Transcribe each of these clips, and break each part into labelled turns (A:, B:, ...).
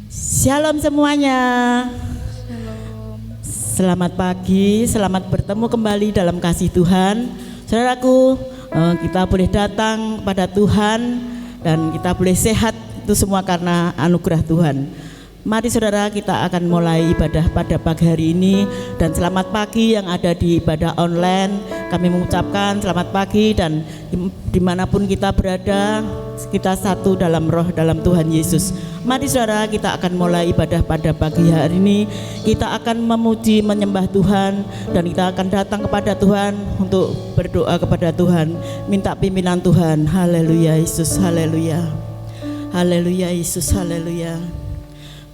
A: Shalom semuanya.
B: Shalom.
A: Selamat pagi, selamat bertemu kembali dalam kasih Tuhan. Saudaraku, kita boleh datang kepada Tuhan dan kita boleh sehat, itu semua karena anugerah Tuhan. Mari saudara, kita akan mulai ibadah pada pagi hari ini. Dan selamat pagi yang ada di ibadah online. Kami mengucapkan selamat pagi, dan dimanapun kita berada, kita satu dalam roh, dalam Tuhan Yesus. Mari saudara, kita akan mulai ibadah pada pagi hari ini. Kita akan memuji, menyembah Tuhan, dan kita akan datang kepada Tuhan untuk berdoa kepada Tuhan, minta pimpinan Tuhan. Haleluya Yesus, haleluya. Haleluya Yesus, haleluya.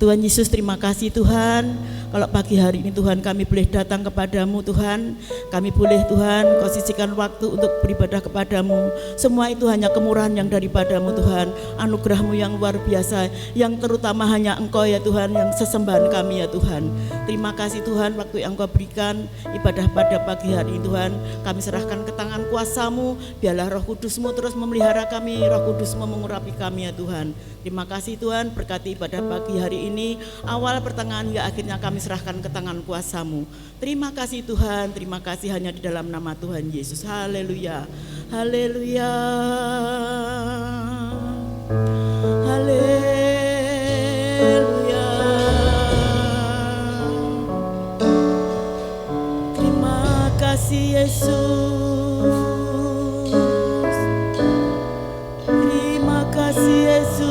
A: Tuhan Yesus, terima kasih Tuhan, kalau pagi hari ini Tuhan kami boleh datang kepadamu Tuhan. Kami boleh Tuhan Kau sisihkan waktu untuk beribadah kepadamu. Semua itu hanya kemurahan yang daripadamu Tuhan, anugerahmu yang luar biasa, yang terutama hanya Engkau ya Tuhan, yang sesembahan kami ya Tuhan. Terima kasih Tuhan, waktu yang Engkau berikan ibadah pada pagi hari ini Tuhan, kami serahkan ke tangan kuasa-Mu. Biarlah Roh Kudus-Mu terus memelihara kami, Roh Kudus-Mu mengurapi kami ya Tuhan. Terima kasih Tuhan, berkati ibadah pagi hari ini, awal, pertengahan hingga akhirnya kami serahkan ke tangan kuasa-Mu. Terima kasih Tuhan, terima kasih hanya di dalam nama Tuhan Yesus. Haleluya, haleluya, haleluya. Terima kasih Yesus, terima kasih Yesus.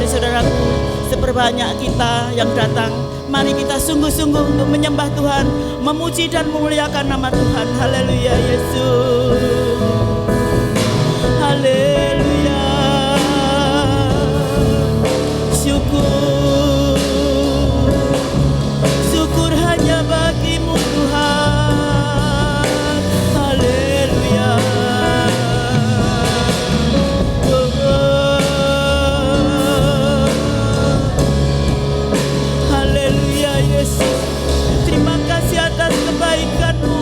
A: Saudaraku, seperbanyak kita yang datang, mari kita sungguh-sungguh untuk menyembah Tuhan, memuji dan memuliakan nama Tuhan. Haleluya Yesus, haleluya. Syukur, syukur hanya bagi-Mu Tuhan. Haleluya. Terima kasih atas kebaikan-Mu,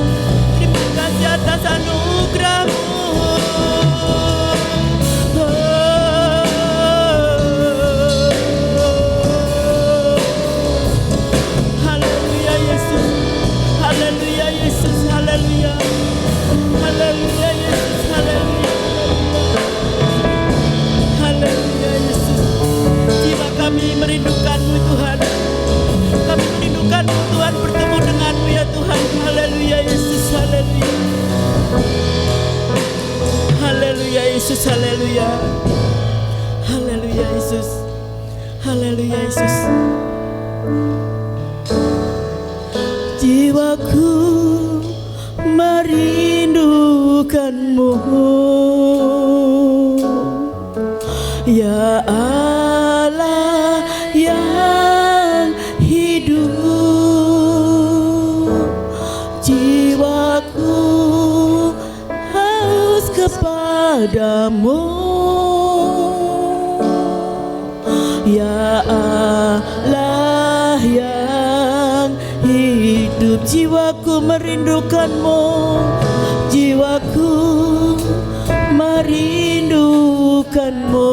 A: terima kasih atas anugerah-Mu. Haleluya Yesus, haleluya Yesus, haleluya, haleluya Yesus, haleluya, haleluya Yesus. Jiwa kami merindukan-Mu Tuhan, kami merindukan-Mu Tuhan, bertemu dengan-Mu ya Tuhan. Haleluya Yesus, haleluya, haleluya Yesus, haleluya, haleluya Yesus, haleluya Yesus. Jiwaku merindukan-Mu ya Allah yang hidup. Jiwaku haus kepadamu ya Allah yang hidup. Jiwaku merindukan-Mu, jiwaku merindukan-Mu.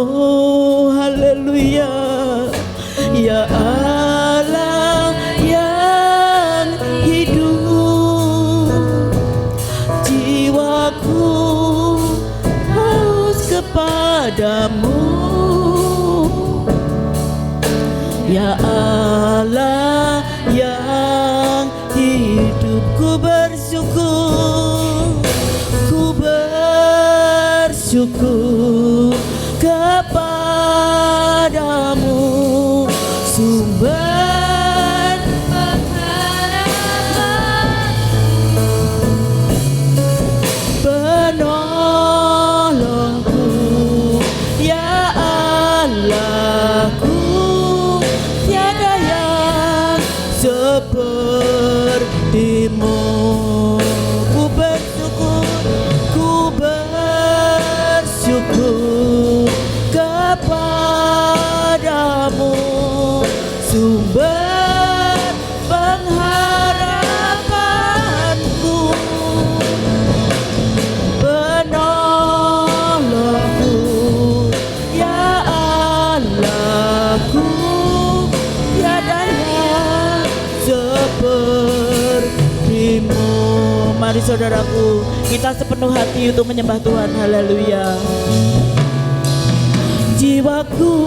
A: Haleluya ya Allah yang hidup. Jiwaku haus kepadamu ya Allah yang hidup. Ku bersyukur, ku bersyukur kepadamu, sumber pengharapan, penolongku ya Allahku. Tiada yang seperti-Mu. Ku bersyukur, ku bersyukur Mari saudaraku, kita sepenuh hati untuk menyembah Tuhan. Haleluya. Jiwaku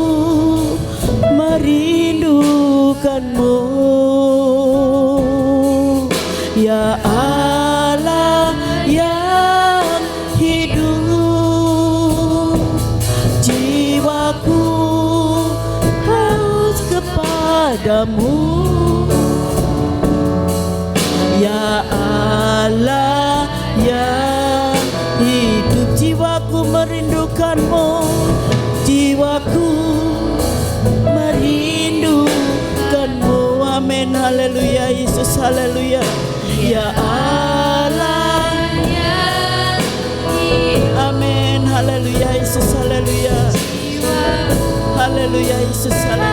A: merindukanmu, ya Allah yang hidup. Jiwaku haus kepadamu, ya Allah yang hidup. Jiwaku merindukanmu, jiwaku merindukanmu. Amin, haleluya Yesus, haleluya. Ya Allah, amin, haleluya Yesus, haleluya. Haleluya Yesus, haleluya.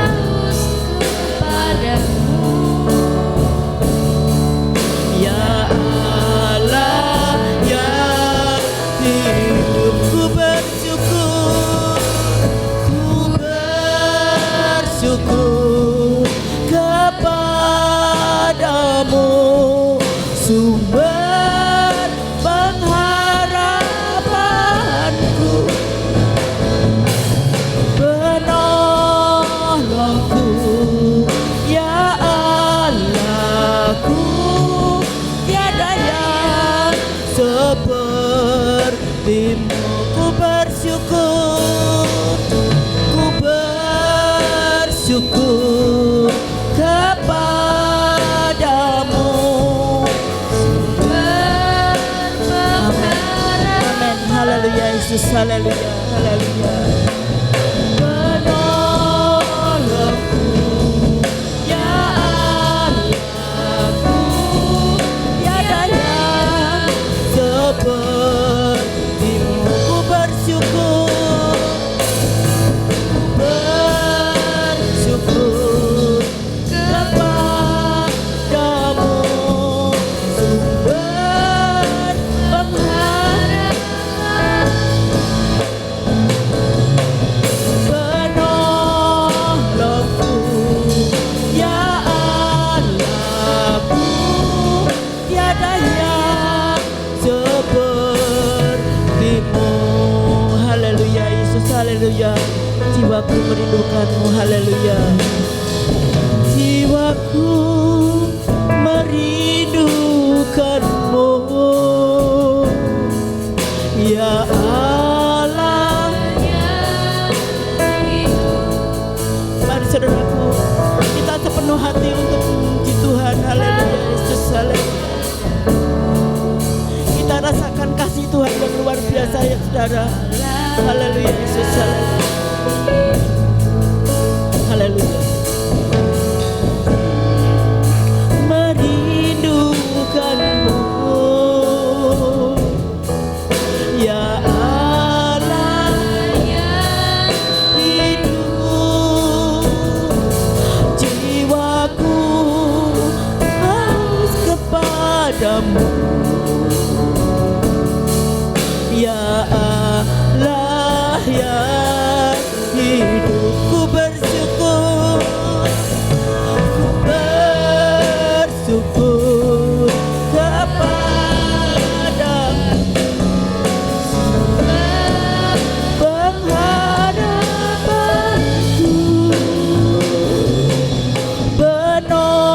A: Ya Allah yang hidup, ku bersyukur, ku bersyukur kepadamu, sumber pengharapanku, penolongku, ya Allahku. Tiada yang sepertimu. Ku bersyukur, ku bersyukur kepadamu. Amin, haleluya Yesus, haleluya, haleluya. Penolongku, ya Allahku. Tiada yang sepertimu. Ku bersyukur, ku bersyukur kepadamu, sumber pengharapan, penolongku, ya Allahku. Tiada yang sepertimu. Haleluya Yesus, haleluya. Jiwaku merindukanmu, haleluya. Jiwaku merindukanmu, ya Allah. Mari saudaraku, kita sepenuh hati untuk memuji Tuhan. Haleluya Yesus, haleluya. Kita rasakan kasih Tuhan yang luar biasa ya saudara. Haleluya Yesus, haleluya. Haleluya. Merindukanmu, ya Allah yang hidup. Jiwaku haus kepadamu, ya Allah yang hidup. Ku bersyukur, ku bersyukur kepadamu, pengharapanku, penolongku,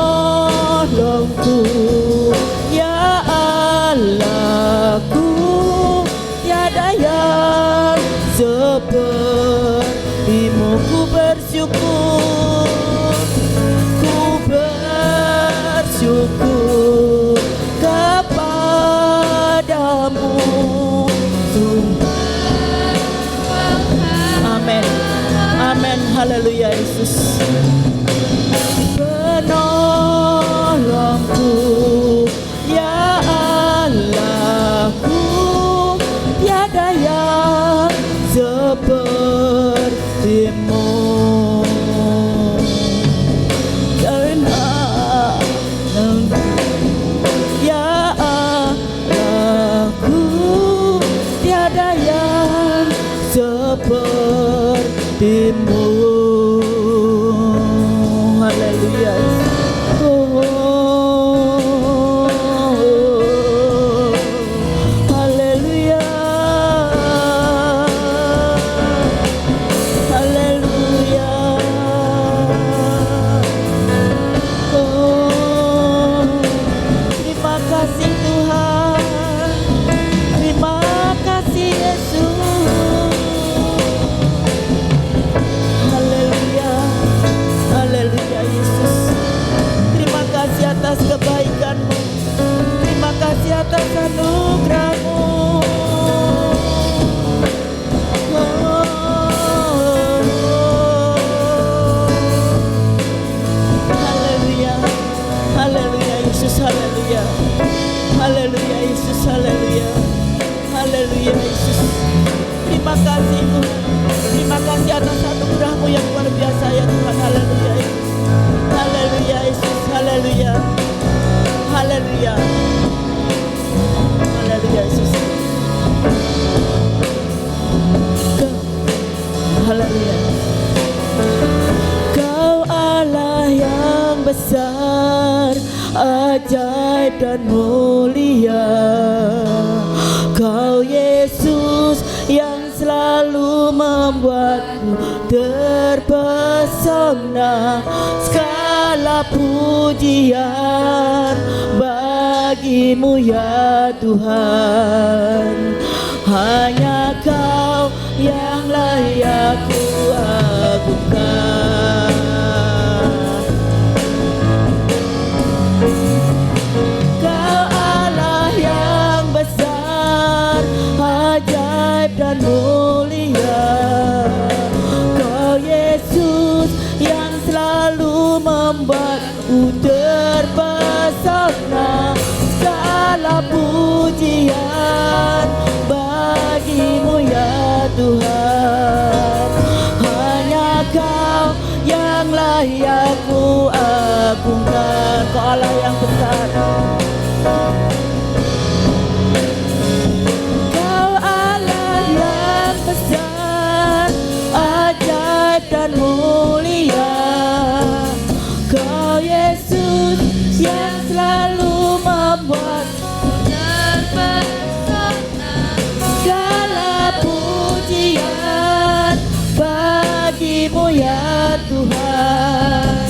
A: ya Allahku. Tiada yang sepertimu. Ku bersyukur, ku bersyukur kepadamu. Amin, amin, haleluya Yesus. Penolongku, ya Allahku. Tiada yang sepertimu. Karena ya Allahku, tiada yang sepertimu. anugerah-Mu. Haleluya, haleluya Yesus, haleluya, haleluya Yesus, haleluya, haleluya Yesus. Terima kasih Tuhan, terima kasih atas anugerah-Mu yang luar biasa ya Tuhan. Haleluya Yesus, haleluya Yesus, haleluya, haleluya, haleluya Yesus. Haleluya. Kau Allah yang besar, ajaib dan mulia. Kau Yesus yang selalu membuatku terpesona. Segala pujian bagi-Mu ya Tuhan. Hanya Kau yang layak ku agungkan. Kau Allah yang besar, ajaib dan mulia. Kau Yesus yang selalu membuatku terpesona. Segala pujian bagi-Mu ya Tuhan. Hanya Kau yang layak ku agungkan. Kau Allah yang besar, Kau Allah yang besar, ajaib dan mulia. Kau Yesus yang selalu membuatku terpesona. Segala pujian bagi-Mu ya Tuhan.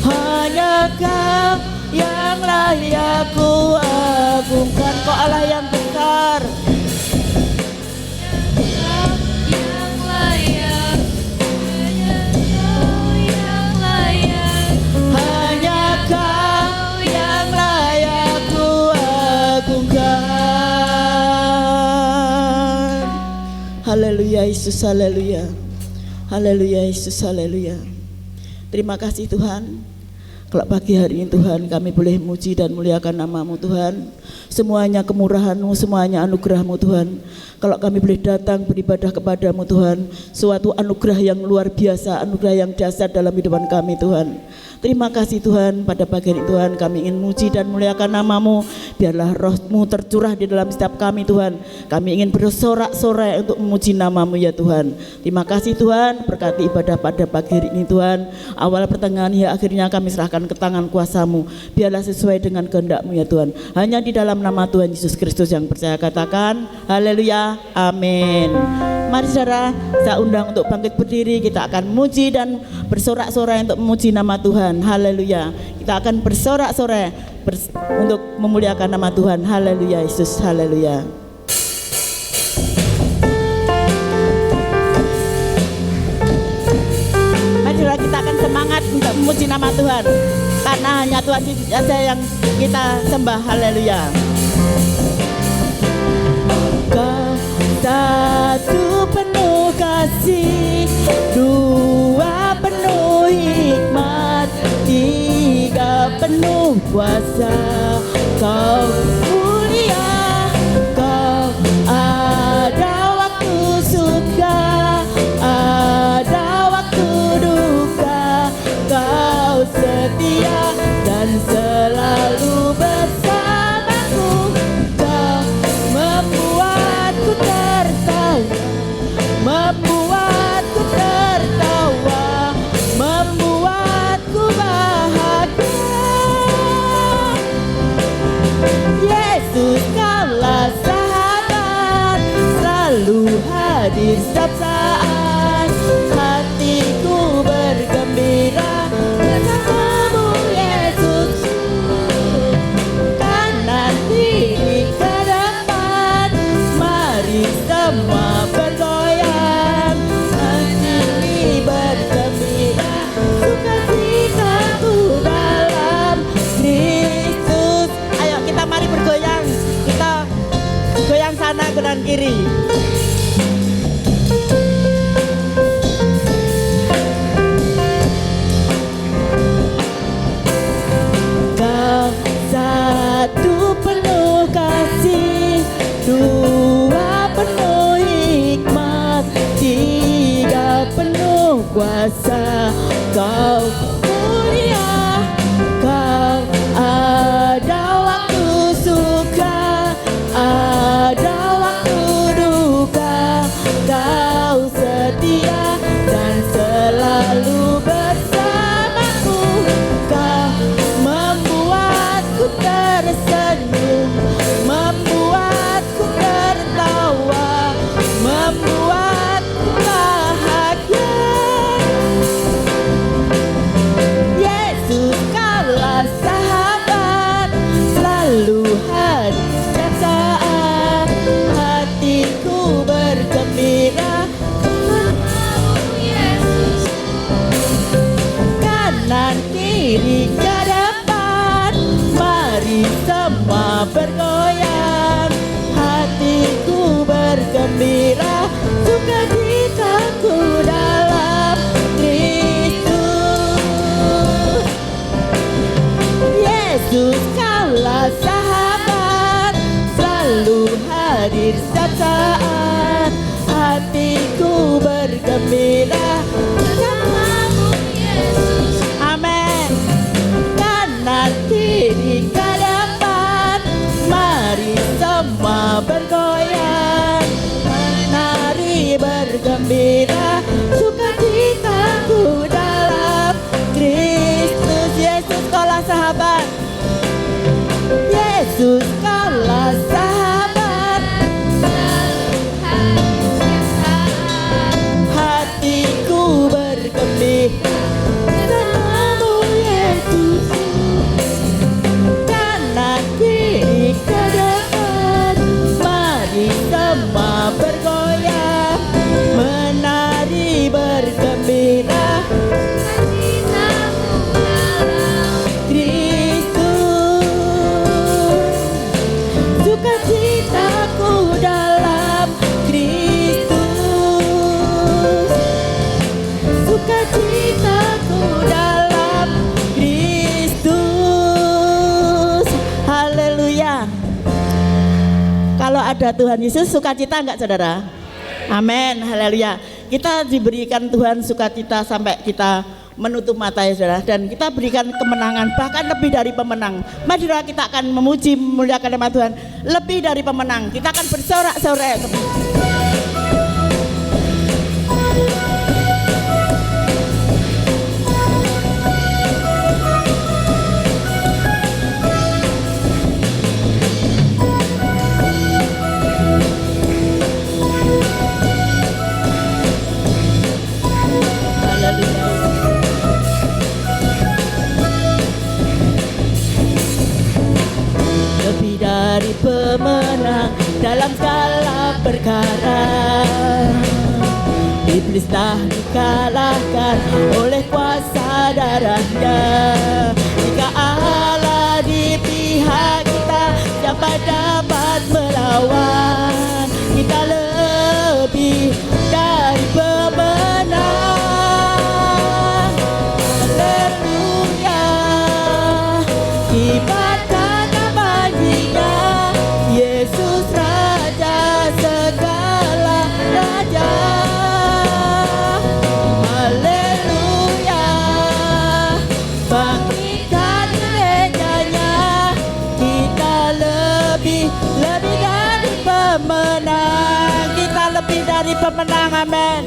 A: Hanya Kau yang layak ku agungkan. Kau Allah yang besar,
B: yang layak, yang layak,
A: hanya Kau yang layak ku agungkan. Haleluya Yesus, haleluya, haleluya Yesus, haleluya. Terima kasih Tuhan. Kalau pagi hari ini Tuhan kami boleh muji dan muliakan nama-Mu Tuhan. Semuanya kemurahan-Mu, semuanya anugerah-Mu Tuhan. Kalau kami boleh datang beribadah kepada-Mu Tuhan, suatu anugerah yang luar biasa, anugerah yang dahsyat dalam hidupan kami Tuhan. Terima kasih Tuhan, pada pagi hari Tuhan kami ingin muji dan muliakan nama-Mu. Biarlah roh-Mu tercurah di dalam setiap kami Tuhan. Kami ingin bersorak-sorai untuk memuji nama-Mu ya Tuhan. Terima kasih Tuhan, berkati ibadah pada pagi hari ini Tuhan. Awal pertengahan hingga akhirnya kami serahkan ke tangan kuasa-Mu. Biarlah sesuai dengan kehendak-Mu ya Tuhan. Hanya di dalam nama Tuhan Yesus Kristus yang percaya katakan haleluya, amin. Mari saudara, saya undang untuk bangkit berdiri. Kita akan muji dan bersorak-sorai untuk memuji nama Tuhan. Haleluya. Kita akan bersorak-sorai untuk memuliakan nama Tuhan. Haleluya Yesus, haleluya. Mari saudara, kita akan semangat untuk memuji nama Tuhan. Karena hanya Tuhan saja yang kita sembah. Haleluya. Satu penuh kasih, dua penuh hikmat, tiga penuh kuasa. Kau mulia, Kau ada waktu suka, ada waktu duka. Kau setia dan selalu bersamaku. Kau membuatku tertawa, membuatku tertawa, membuatku bahagia. Yesus Kaulah sahabat, selalu hadir setiap saat. Hatiku bergembira bersama-Mu Yesus. Kanan kiri ke depan, mari semua bergoyang. Hati bergembira, sukacitaku dalam Kristus. Ayo kita mari bergoyang, kita kanan kanan kiri. Kau satu penuh kasih, dua penuh hikmat, tiga penuh kuasa. Kau mulia, kau ada waktu suka, ada waktu duka. Kau setia dan selalu bersamaku. Kau membuatku tersenyum, membuatku tertawa, membuatku bahagia. Yesus, kaulah sahabat, selalu hadir setiap saat. Hatiku bergembira,
B: Yesus,
A: kanan kiri ke depan, mari semua bergoyang. Hatiku bergembira, sukacitaku dalam Kristus. Yesus, kaulah sahabat, selalu hadir setiap saat. Hatiku bergembira,
B: bersamamu Yesus,
A: amin. Kanan kiri ke depan, mari semua bergoyang. Menari bergembira, sukacitaku dalam Kristus. Yesus, kaulah sahabat. Yesus, kaulah sahabat.
B: selalu hadir setiap saat.
A: Hatiku bergembira, bersamamu Yesus. Kanan kiri ke depan, mari semua bergoyang. Menari bergembira,
B: Sukacitamu dalam
A: Kristus. Sukacitaku dalam Kristus. Sukacitaku dalam Kristus. Haleluya. Kalau ada Tuhan Yesus, sukacita enggak saudara? Amin, haleluya. Kita diberikan Tuhan sukacita sampai kita menutup mata ya saudara, dan kita berikan kemenangan, bahkan lebih dari pemenang. Mari saudara, kita akan memuji memuliakan nama Tuhan lebih dari pemenang. Kita akan bersorak-sorai. Haleluya. Lebih dari pemenang dalam segala perkara, iblis telah dikalahkan oleh kuasa darahnya. Jika Allah di pihak kita, siapa dapat melawan? Kita lebih dari pemenang. Haleluya. Kibarkan nama-Nya, Yesus Raja segala raja. Haleluya. Bangkitkan gerejanya, kita lebih dari pemenang. Kita lebih dari pemenang, amin.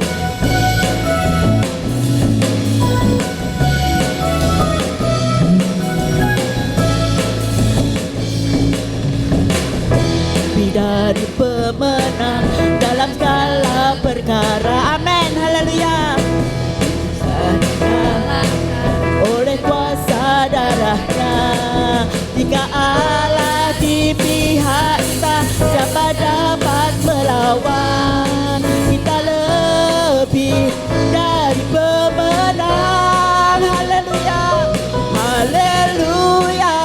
A: Lebih dari pemenang dalam segala perkara, amin, haleluya. Oleh kuasa darahnya, jika Allah di pihak kita, siapa dapat melawan? Kita lebih dari pemenang, haleluya, haleluya.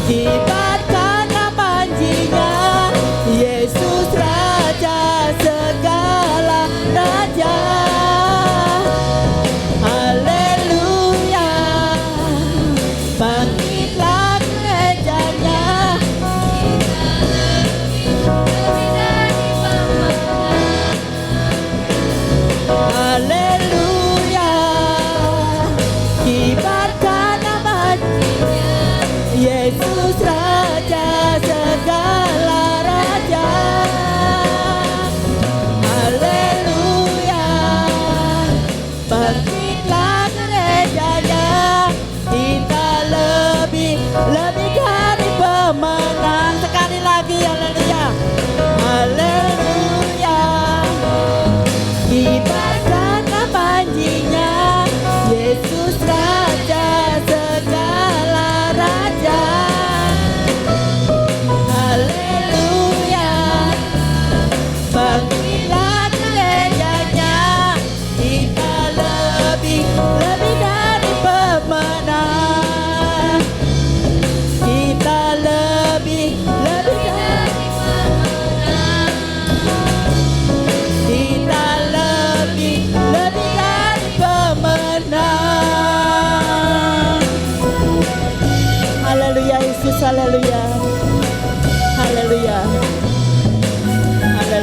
A: Kibarkan nama-Nya,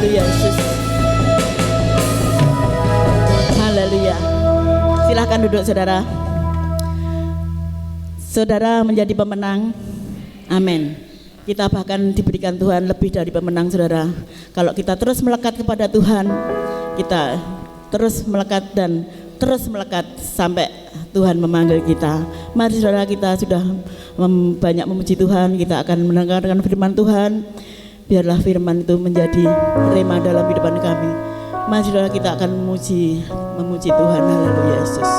A: Haleluya Yesus. Haleluya. Silahkan duduk saudara. Saudara menjadi pemenang. Amin. Kita bahkan diberikan Tuhan lebih dari pemenang saudara. Kalau kita terus melekat kepada Tuhan, kita terus melekat dan terus melekat sampai Tuhan memanggil kita. Mari saudara, kita sudah banyak memuji Tuhan, kita akan mendengarkan firman Tuhan. Biarlah firman itu menjadi rema dalam kehidupan kami. Mari saudara, kita akan memuji Tuhan. Haleluya Yesus.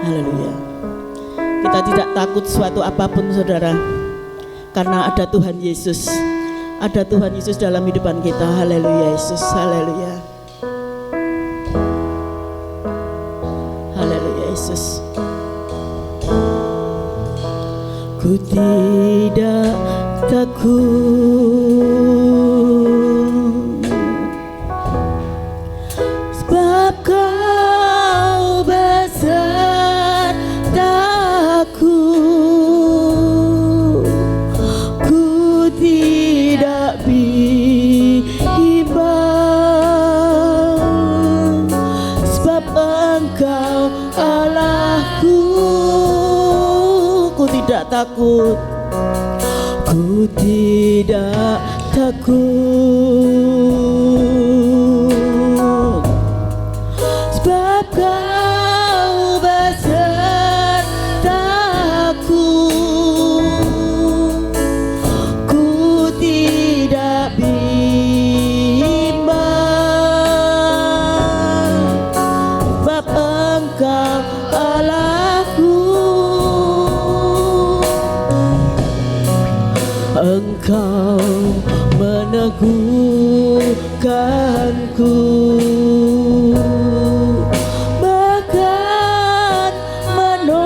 A: Haleluya. Kita tidak takut suatu apapun saudara, karena ada Tuhan Yesus. Ada Tuhan Yesus dalam kehidupan kita. Haleluya Yesus. Haleluya. Haleluya Yesus. Ku tidak takut, sebab Kau besertaku. Ku tidak bimbang, sebab Engkau Allahku. Ku tidak takut, ku tidak takut, sebab Kau besertaku. Ku tidak bimbang, sebab Engkau Allahku. Engkau meneguhkanku, bahkan menolongku.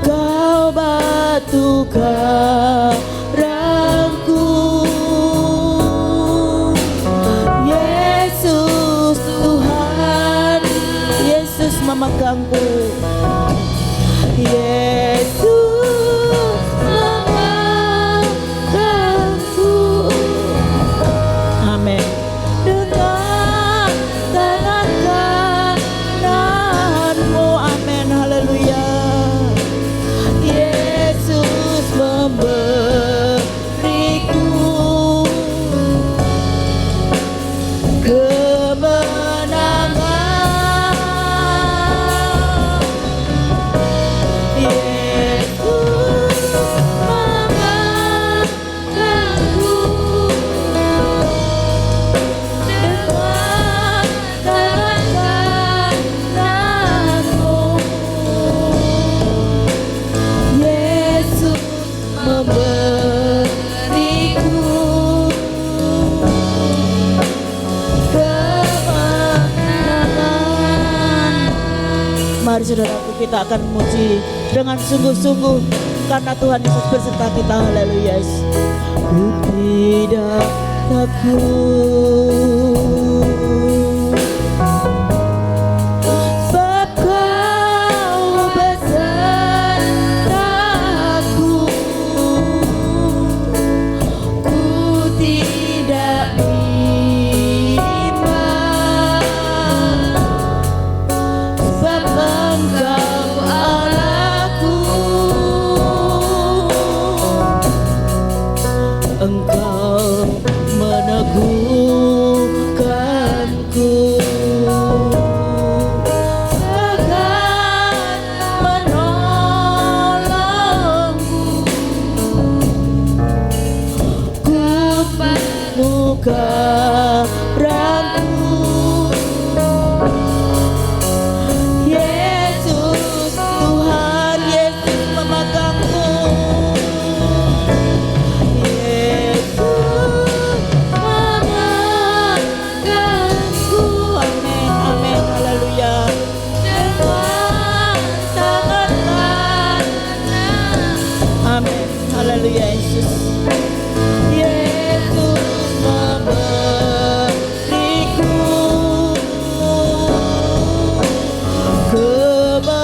A: Kau batu karangku, Yesus Tuhan. Yesus memegangku, Yesus memegangku. Amin. Dengan tangan kananmu. Amin. Haleluya. Yesus memberiku kemenangan. Mari saudaraku, kita akan memuji dengan sungguh-sungguh karena Tuhan Yesus beserta kita. Haleluya. Ku tidak takut, sebab Kau besertaku. Ku tidak bimbang, sebab Engkau Allahku. Engkau meneguhkanku, bahkan menolongku. Ku penuh karangku, Yesus Tuhan. Yesus memegangku, Yesus memegangku. Amin. Amin. Haleluya. Dengan tangan kanan. Amin. Haleluya Yesus. Yesus memberiku kemenangan.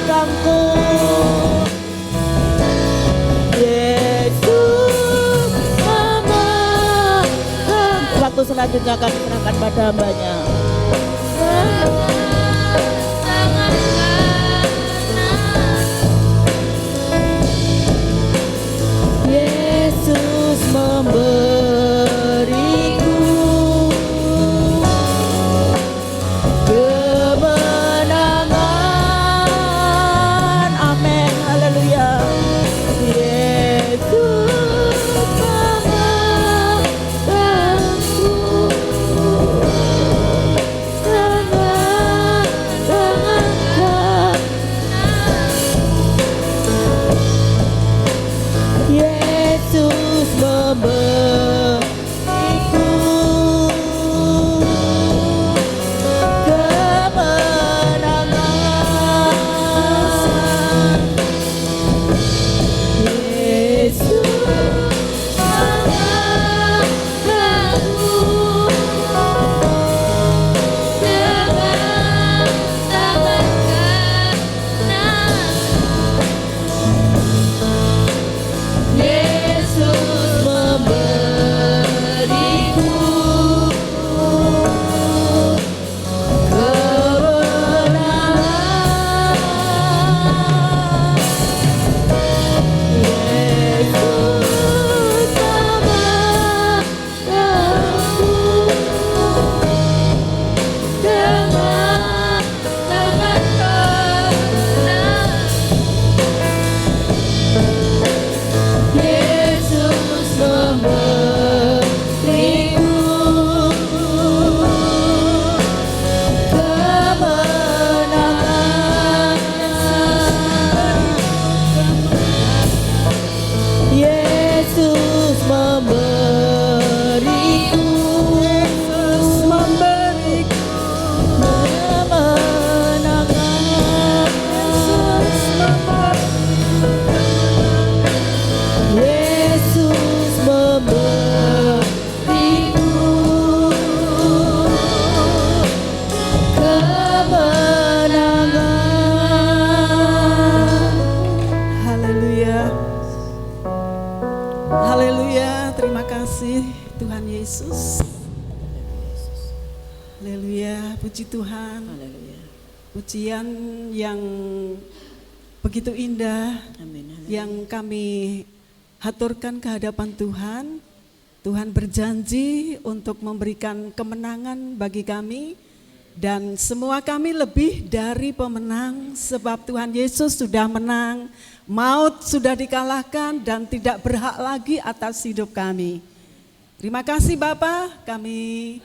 A: belakangku. Yesus memegang. Waktu selanjutnya kami serahkan pada hambanya.
B: tangan kanan.
A: Yesus memberiku kemenangan. Amin, haleluya. Yesus memegangku tangan kanan. Yesus memberiku kemenangan. Yesus
B: Tanganku dengan tangan kanan.
A: Yesus memberiku kemenangan. Yesus memegangku
B: Dengan tangan kanan.
A: Yesus memberiku kemenangan. Yesus memberiku kemenangan. Yesus memberiku kemenangan.
C: Haleluya. Haleluya, terima kasih Tuhan Yesus. Haleluya, puji Tuhan. Pujian yang begitu indah yang kami haturkan ke hadapan Tuhan. Tuhan berjanji untuk memberikan kemenangan bagi kami. Dan semua kami lebih dari pemenang, sebab Tuhan Yesus sudah menang, maut sudah dikalahkan dan tidak berhak lagi atas hidup kami. Terima kasih Bapa, kami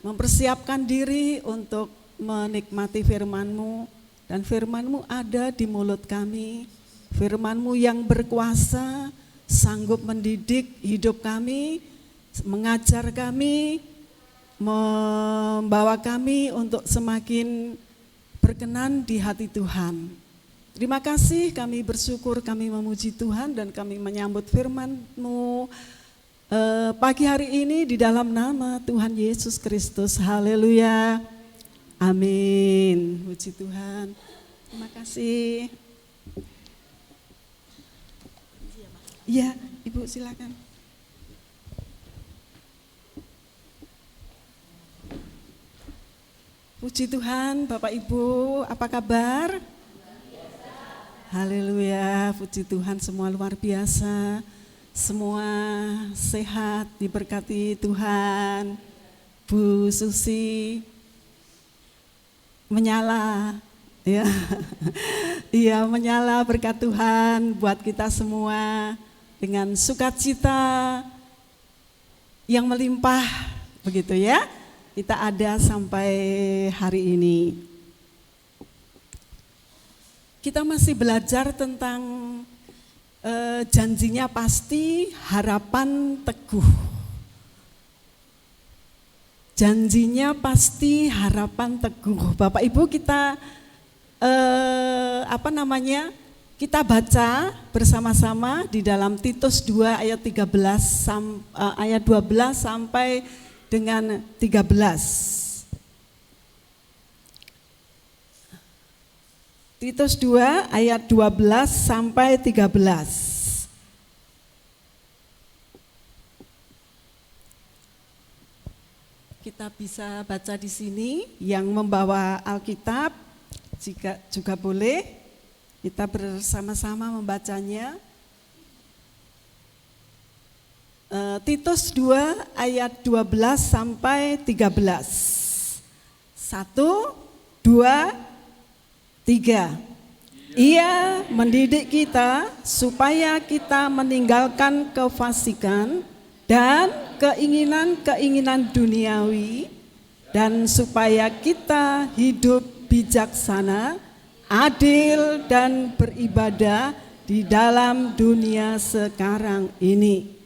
C: mempersiapkan diri untuk menikmati firman-Mu, dan firman-Mu ada di mulut kami, firman-Mu yang berkuasa, sanggup mendidik hidup kami, mengajar kami, membawa kami untuk semakin berkenan di hati Tuhan. Terima kasih, kami bersyukur, kami memuji Tuhan dan kami menyambut firman-Mu pagi hari ini di dalam nama Tuhan Yesus Kristus. Haleluya. Amin. Puji Tuhan. Terima kasih. Iya, Ibu silakan. Puji Tuhan, Bapak Ibu, apa kabar? Haleluya, puji Tuhan, semua luar biasa, semua sehat, diberkati Tuhan. Bu Susi menyala, ya, iya menyala berkat Tuhan buat kita semua dengan sukacita yang melimpah, begitu ya. Kita ada sampai hari ini. Kita masih belajar tentang janjinya pasti, harapan teguh. Janjinya pasti, harapan teguh. Bapak Ibu, kita kita baca bersama-sama di dalam Titus 2 ayat 12 sampai dengan 13. Titus 2 ayat 12 sampai 13. Kita bisa baca di sini, yang membawa Alkitab jika juga boleh kita bersama-sama membacanya. Titus 2 ayat 12 sampai 13. 1, 2, 3. Ia mendidik kita supaya kita meninggalkan kefasikan dan keinginan-keinginan duniawi, dan supaya kita hidup bijaksana, adil, dan beribadah di dalam dunia sekarang ini,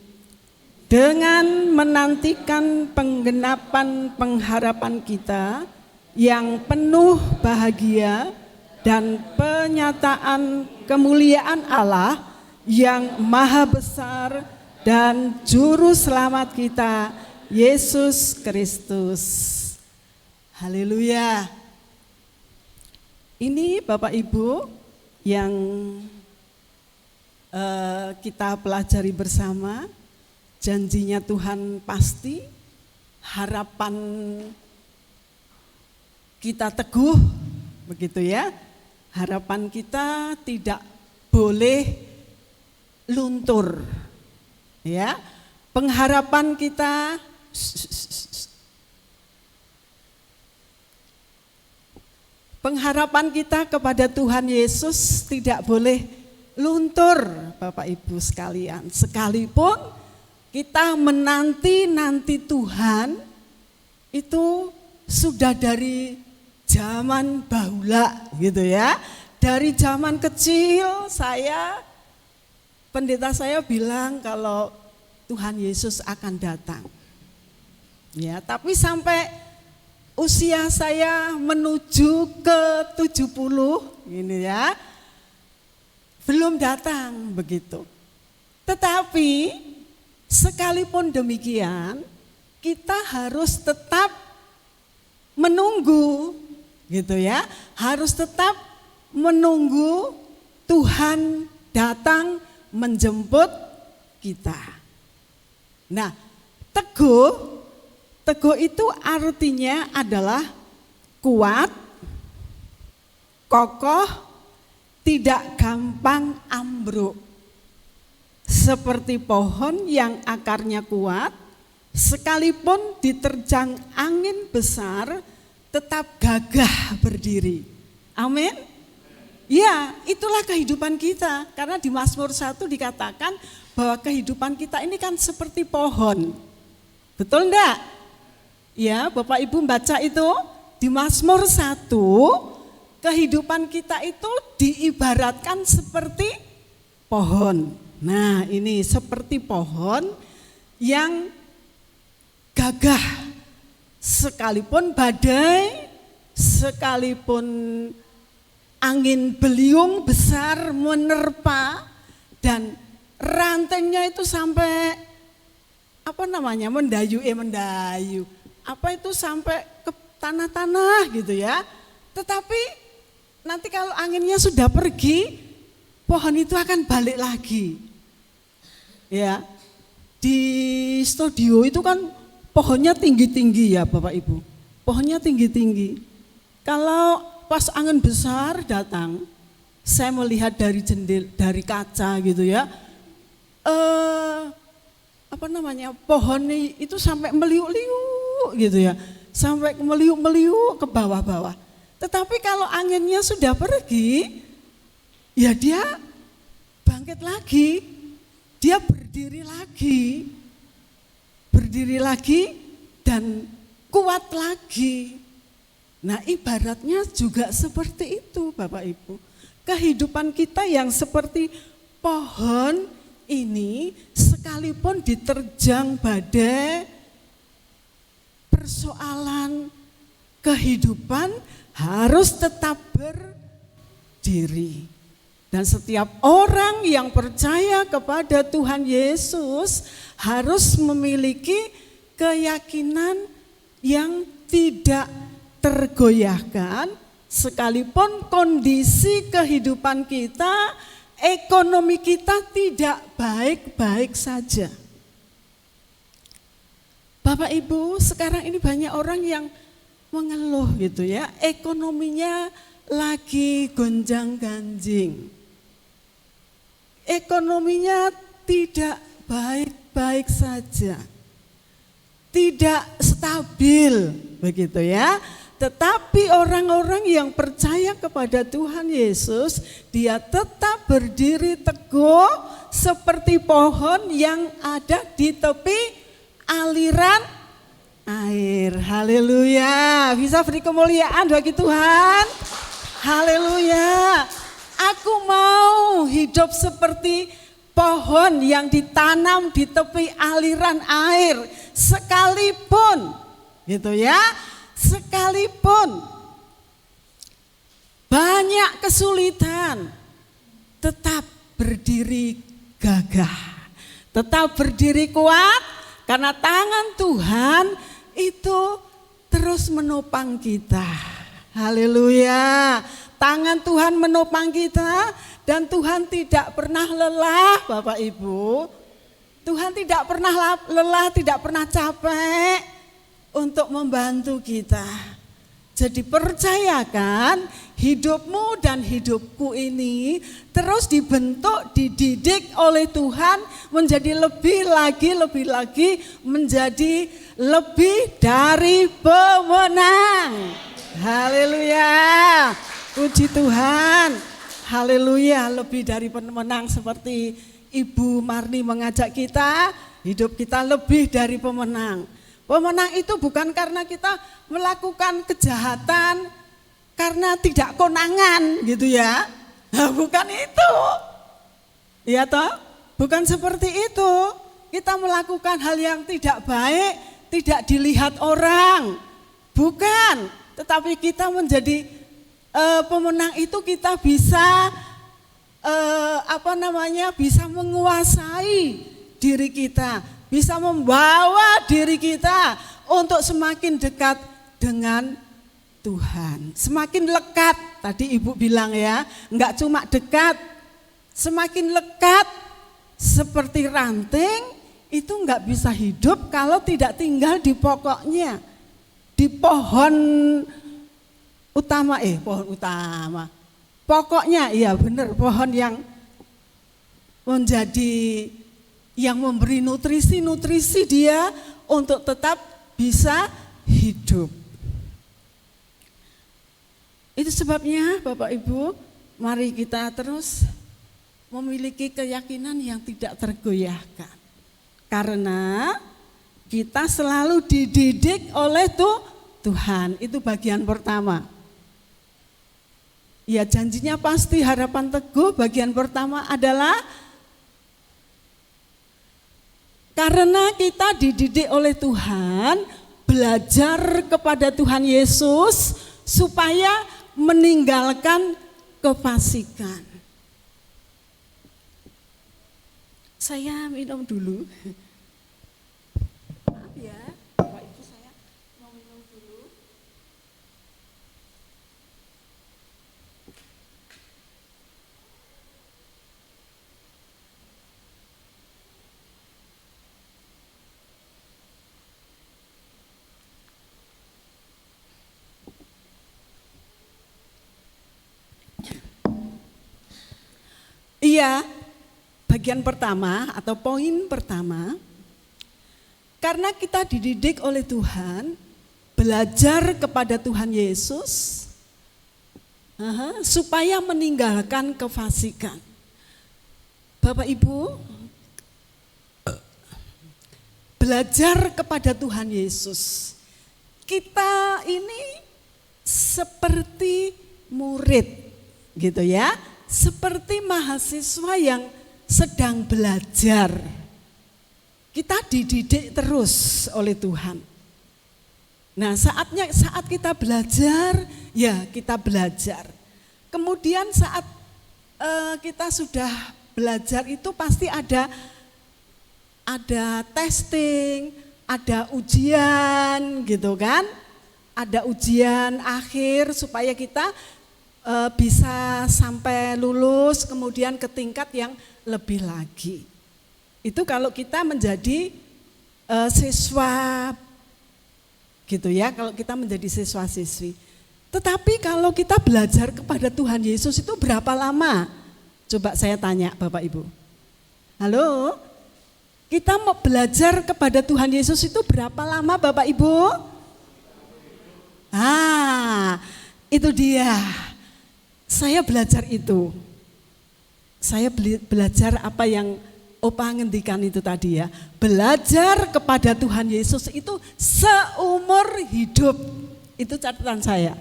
C: dengan menantikan penggenapan pengharapan kita yang penuh bahagia dan penyataan kemuliaan Allah yang maha besar dan juru selamat kita, Yesus Kristus. Haleluya. Ini Bapak Ibu yang kita pelajari bersama. Janjinya Tuhan pasti, harapan kita teguh, begitu ya. Harapan kita tidak boleh luntur. Ya, pengharapan kita kepada Tuhan Yesus tidak boleh luntur, Bapak Ibu sekalian. Sekalipun kita menanti Tuhan itu sudah dari zaman bahula gitu ya. Dari zaman kecil pendeta saya bilang kalau Tuhan Yesus akan datang. Ya, tapi sampai usia saya menuju ke 70 ini ya, belum datang begitu. Tetapi sekalipun demikian, kita harus tetap menunggu gitu ya. Harus tetap menunggu Tuhan datang menjemput kita. Nah, teguh itu artinya adalah kuat, kokoh, tidak gampang ambruk. Seperti pohon yang akarnya kuat, sekalipun diterjang angin besar, tetap gagah berdiri. Amin. Ya, itulah kehidupan kita. Karena di Mazmur 1 dikatakan bahwa kehidupan kita ini kan seperti pohon. Betul enggak? Ya, Bapak Ibu baca itu di Mazmur 1, kehidupan kita itu diibaratkan seperti pohon. Nah, ini seperti pohon yang gagah. Sekalipun badai, sekalipun angin beliung besar menerpa dan rantainya itu sampai mendayu. Apa itu sampai ke tanah-tanah gitu ya. Tetapi nanti kalau anginnya sudah pergi, pohon itu akan balik lagi. Ya. Di studio itu kan pohonnya tinggi-tinggi ya Bapak Ibu. Pohonnya tinggi-tinggi. Kalau pas angin besar datang, saya melihat dari kaca gitu ya. Pohon itu sampai meliuk-liuk gitu ya. Sampai meliuk-meliuk ke bawah-bawah. Tetapi kalau anginnya sudah pergi, ya dia bangkit lagi. Dia berdiri lagi dan kuat lagi. Nah, ibaratnya juga seperti itu Bapak Ibu. Kehidupan kita yang seperti pohon ini sekalipun diterjang badai, persoalan kehidupan harus tetap berdiri. Dan setiap orang yang percaya kepada Tuhan Yesus harus memiliki keyakinan yang tidak tergoyahkan sekalipun kondisi kehidupan kita, ekonomi kita tidak baik-baik saja. Bapak Ibu, sekarang ini banyak orang yang mengeluh gitu ya, ekonominya lagi gonjang-ganjing. Ekonominya tidak baik-baik saja. Tidak stabil begitu ya. Tetapi orang-orang yang percaya kepada Tuhan Yesus, dia tetap berdiri teguh seperti pohon yang ada di tepi aliran air. Haleluya. Bisa beri kemuliaan bagi Tuhan. Haleluya. Aku mau hidup seperti pohon yang ditanam di tepi aliran air, sekalipun gitu ya, sekalipun banyak kesulitan, tetap berdiri gagah, tetap berdiri kuat. Karena tangan Tuhan itu terus menopang kita. Haleluya. Tangan Tuhan menopang kita dan Tuhan tidak pernah lelah, Bapak Ibu. Tuhan tidak pernah lelah, tidak pernah capek untuk membantu kita. Jadi percayakan hidupmu dan hidupku ini terus dibentuk, dididik oleh Tuhan menjadi lebih lagi menjadi lebih dari pemenang. Haleluya. Puji Tuhan. Haleluya, lebih dari pemenang seperti Ibu Marni mengajak kita, hidup kita lebih dari pemenang. Pemenang itu bukan karena kita melakukan kejahatan karena tidak konangan gitu ya. Nah, bukan itu. Ya toh? Bukan seperti itu. Kita melakukan hal yang tidak baik, tidak dilihat orang. Bukan, tetapi kita menjadi pemenang itu kita bisa bisa menguasai diri kita, bisa membawa diri kita untuk semakin dekat dengan Tuhan. Semakin lekat, tadi Ibu bilang ya, enggak cuma dekat, semakin lekat seperti ranting itu enggak bisa hidup kalau tidak tinggal di pokoknya. Di pohon utama, pokoknya iya benar, pohon yang menjadi yang memberi nutrisi dia untuk tetap bisa hidup. Itu sebabnya Bapak Ibu, mari kita terus memiliki keyakinan yang tidak tergoyahkan. Karena kita selalu dididik oleh Tuhan, itu bagian pertama. Ya, janjinya pasti, harapan teguh. Bagian pertama adalah karena kita dididik oleh Tuhan, belajar kepada Tuhan Yesus supaya meninggalkan kefasikan. Saya minum dulu. Maaf ya, Bapak Ibu, saya mau minum dulu. Iya, bagian pertama atau poin pertama, karena kita dididik oleh Tuhan, belajar kepada Tuhan Yesus, supaya meninggalkan kefasikan. Bapak Ibu, belajar kepada Tuhan Yesus. Kita ini seperti murid, gitu ya. Seperti mahasiswa yang sedang belajar. Kita dididik terus oleh Tuhan. Nah, saat kita belajar, ya kita belajar. Kemudian saat kita sudah belajar itu pasti ada testing, ada ujian gitu kan. ada ujian akhir supaya kita bisa sampai lulus kemudian ke tingkat yang lebih lagi. Itu kalau kita menjadi siswa gitu ya, kalau kita menjadi siswa-siswi. Tetapi kalau kita belajar kepada Tuhan Yesus itu berapa lama? Coba saya tanya Bapak Ibu. Halo? Kita mau belajar kepada Tuhan Yesus itu berapa lama Bapak Ibu? Itu dia. Saya belajar itu. Saya belajar apa yang Opa ngendikan itu tadi ya. Belajar kepada Tuhan Yesus itu seumur hidup. Itu catatan saya.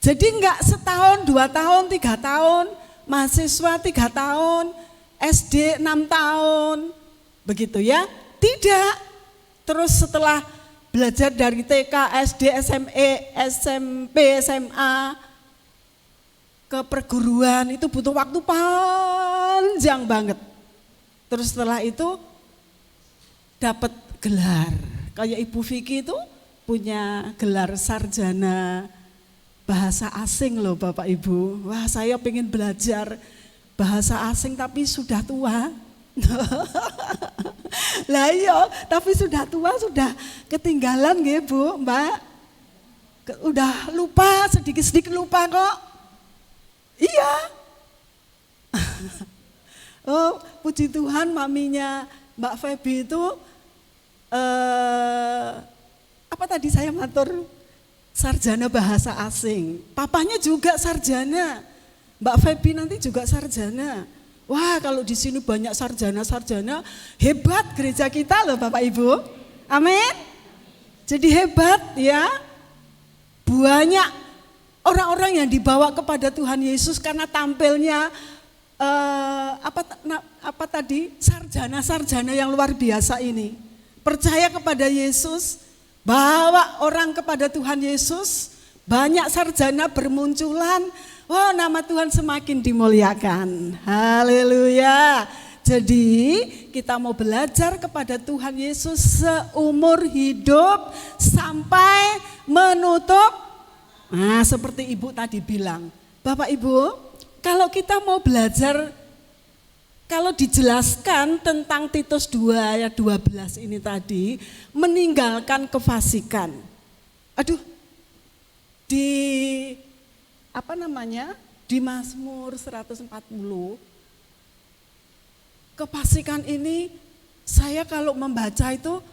C: Jadi enggak setahun, 2 tahun, 3 tahun, mahasiswa 3 tahun, SD 6 tahun, begitu ya. Tidak. Terus setelah belajar dari TK, SD, SMP, SMA, ke perguruan itu butuh waktu panjang banget. Terus setelah itu dapat gelar. Kayak Ibu Vicky itu punya gelar sarjana bahasa asing loh Bapak Ibu. Wah, saya pengen belajar bahasa asing tapi sudah tua. Lah iya, tapi sudah tua, sudah ketinggalan nggih Bu, Mbak. Udah lupa, sedikit-sedikit lupa kok. Iya. Oh, puji Tuhan maminya Mbak Feby itu apa tadi saya matur sarjana bahasa asing. Papanya juga sarjana. Mbak Feby nanti juga sarjana. Wah, kalau di sini banyak sarjana-sarjana, hebat gereja kita loh Bapak Ibu. Amin. Jadi hebat ya. Banyak orang-orang yang dibawa kepada Tuhan Yesus karena tampilnya sarjana-sarjana yang luar biasa ini. Percaya kepada Yesus, bawa orang kepada Tuhan Yesus, banyak sarjana bermunculan. Oh, nama Tuhan semakin dimuliakan. Haleluya. Jadi kita mau belajar kepada Tuhan Yesus seumur hidup sampai menutup. Nah, seperti Ibu tadi bilang. Bapak Ibu, kalau kita mau belajar, kalau dijelaskan tentang Titus 2 ayat 12 ini tadi, meninggalkan kefasikan. Aduh, di Mazmur 140, kefasikan ini saya kalau membaca itu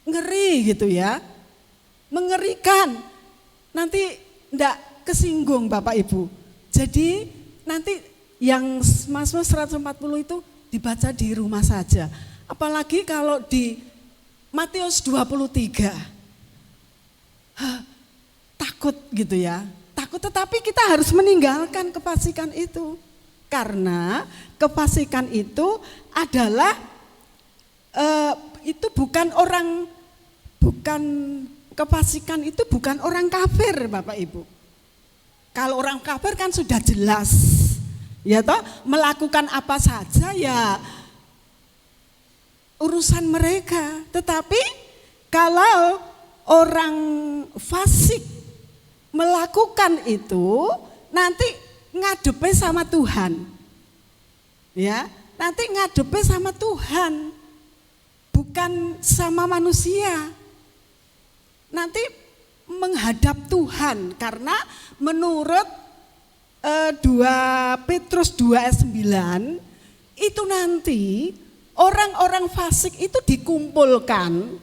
C: ngeri gitu ya, mengerikan, nanti enggak kesinggung Bapak Ibu. Jadi nanti yang Mazmur 140 itu dibaca di rumah saja. Apalagi kalau di Matius 23, takut gitu ya. Takut, tetapi kita harus meninggalkan kefasikan itu. Karena kefasikan itu adalah kefasikan itu bukan orang kafir Bapak Ibu. Kalau orang kafir kan sudah jelas, ya toh, melakukan apa saja ya urusan mereka. Tetapi kalau orang fasik melakukan itu, nanti ngadepe sama Tuhan. Ya, nanti ngadepe sama Tuhan. Bukan sama manusia. Nanti menghadap Tuhan, karena menurut 2 Petrus 2 ayat 9 itu nanti orang-orang fasik itu dikumpulkan.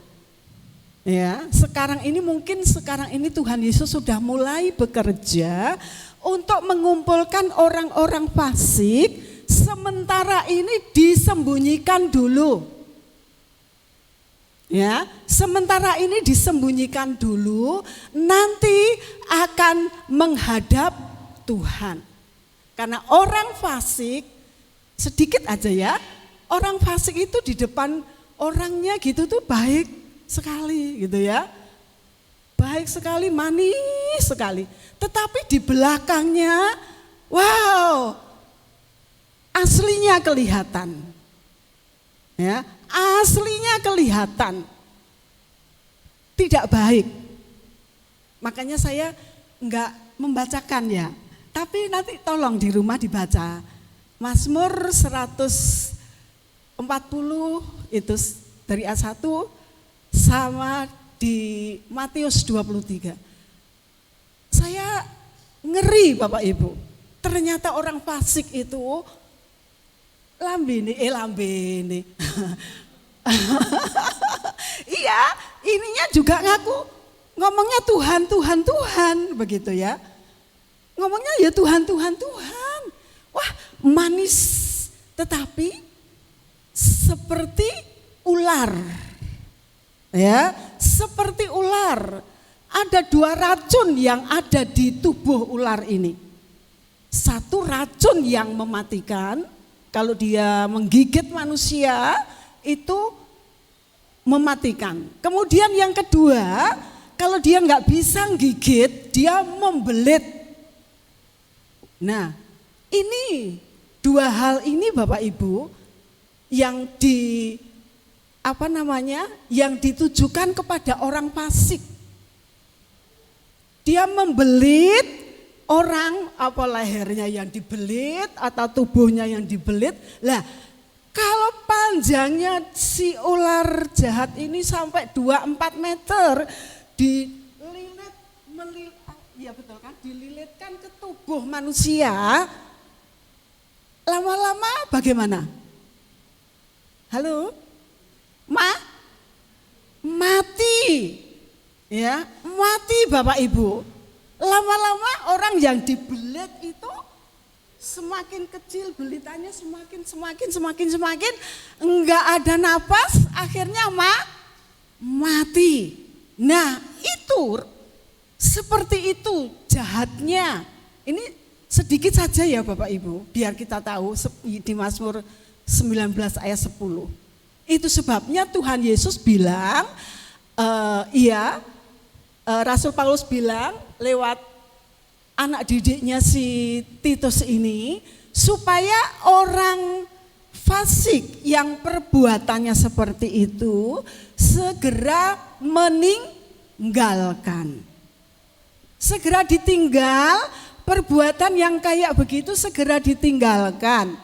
C: Ya, sekarang ini Tuhan Yesus sudah mulai bekerja untuk mengumpulkan orang-orang fasik, sementara ini disembunyikan dulu. Ya, sementara ini disembunyikan dulu, nanti akan menghadap Tuhan. Karena orang fasik, sedikit aja ya, orang fasik itu di depan orangnya gitu tuh baik sekali gitu ya. Baik sekali, manis sekali. Tetapi di belakangnya, wow, aslinya kelihatan. Ya, aslinya kelihatan tidak baik. makanya saya enggak membacakan ya. Tapi nanti tolong di rumah dibaca. Mazmur 140 itu dari ayat 1 sama di Matius 23. Saya ngeri Bapak Ibu. Ternyata orang fasik itu lambene. Iya, ininya juga ngaku ngomongnya Tuhan begitu ya. Ngomongnya ya Tuhan. Wah, manis tetapi seperti ular. Ya, seperti ular. Ada 2 racun yang ada di tubuh ular ini. Satu racun yang mematikan, kalau dia menggigit manusia itu mematikan. Kemudian yang kedua, kalau dia nggak bisa gigit, dia membelit. Nah, ini 2 hal ini Bapak Ibu yang yang ditujukan kepada orang fasik. Dia membelit orang, apa lehernya yang dibelit atau tubuhnya yang dibelit. Lah, kalau panjangnya si ular jahat ini sampai 2-4 meter, dililitkan ke tubuh manusia, lama-lama bagaimana? Halo? Mati. Ya, mati Bapak Ibu. Lama-lama orang yang dibelit itu semakin kecil, belitannya semakin enggak ada napas, akhirnya mati. Nah, itu seperti itu jahatnya. Ini sedikit saja ya Bapak Ibu, biar kita tahu di Mazmur 19 ayat 10. Itu sebabnya Tuhan Yesus bilang, Rasul Paulus bilang lewat anak didiknya si Titus ini, supaya orang fasik yang perbuatannya seperti itu segera meninggalkan. Segera ditinggal, perbuatan yang kayak begitu segera ditinggalkan.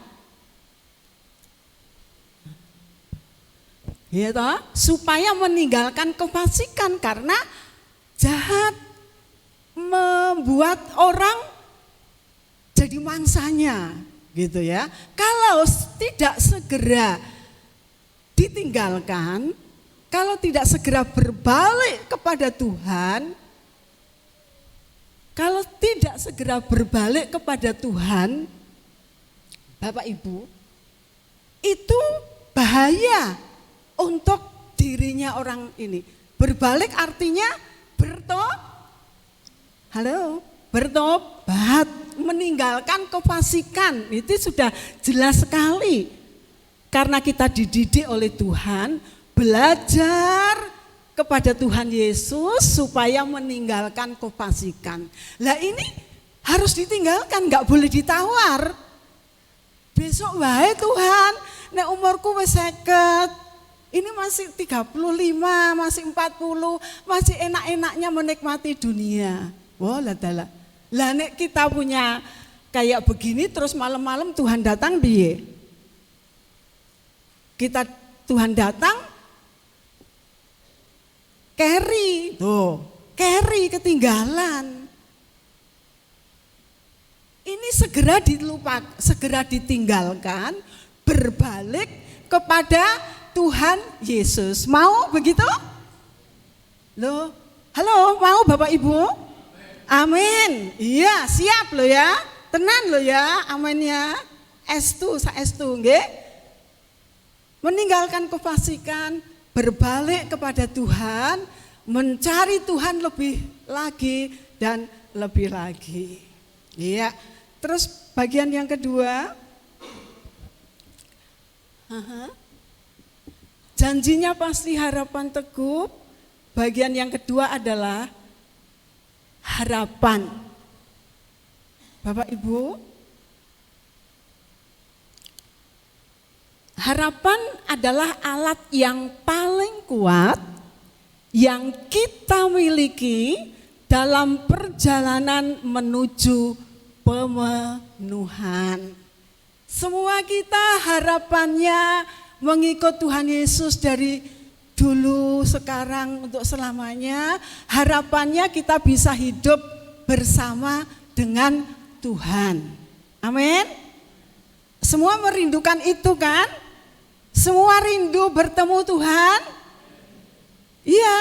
C: Ya toh, supaya meninggalkan kefasikan, karena jahat membuat orang jadi mangsanya, gitu ya. Kalau tidak segera ditinggalkan, kalau tidak segera berbalik kepada Tuhan, kalau tidak segera berbalik kepada Tuhan, Bapak Ibu, itu bahaya untuk dirinya orang ini. Berbalik artinya bertobat, meninggalkan kefasikan. Itu sudah jelas sekali. Karena kita dididik oleh Tuhan, belajar kepada Tuhan Yesus supaya meninggalkan kefasikan. Lah ini harus ditinggalkan, enggak boleh ditawar. Besok wae Tuhan, nek umurku wis 50, ini masih 35, masih 40, masih enak-enaknya menikmati dunia. Wah, lah nek kita punya kayak begini terus malam-malam Tuhan datang piye? Tuhan datang carry ketinggalan. Ini segera ditinggalkan, berbalik kepada Tuhan Yesus. Mau begitu? Loh, halo, mau Bapak Ibu? Amin. Iya, siap loh ya. Tenan loh ya, aminnya. Saestu nggih. Meninggalkan kefasikan, berbalik kepada Tuhan, mencari Tuhan lebih lagi dan lebih lagi. Iya. Terus bagian yang kedua, janjinya pasti harapan teguh. Bagian yang kedua adalah harapan. Bapak Ibu, harapan adalah alat yang paling kuat yang kita miliki dalam perjalanan menuju pemenuhan. Semua kita harapannya mengikut Tuhan Yesus dari dulu, sekarang, untuk selamanya. Harapannya kita bisa hidup bersama dengan Tuhan. Amin. Semua merindukan itu kan? Semua rindu bertemu Tuhan? Iya.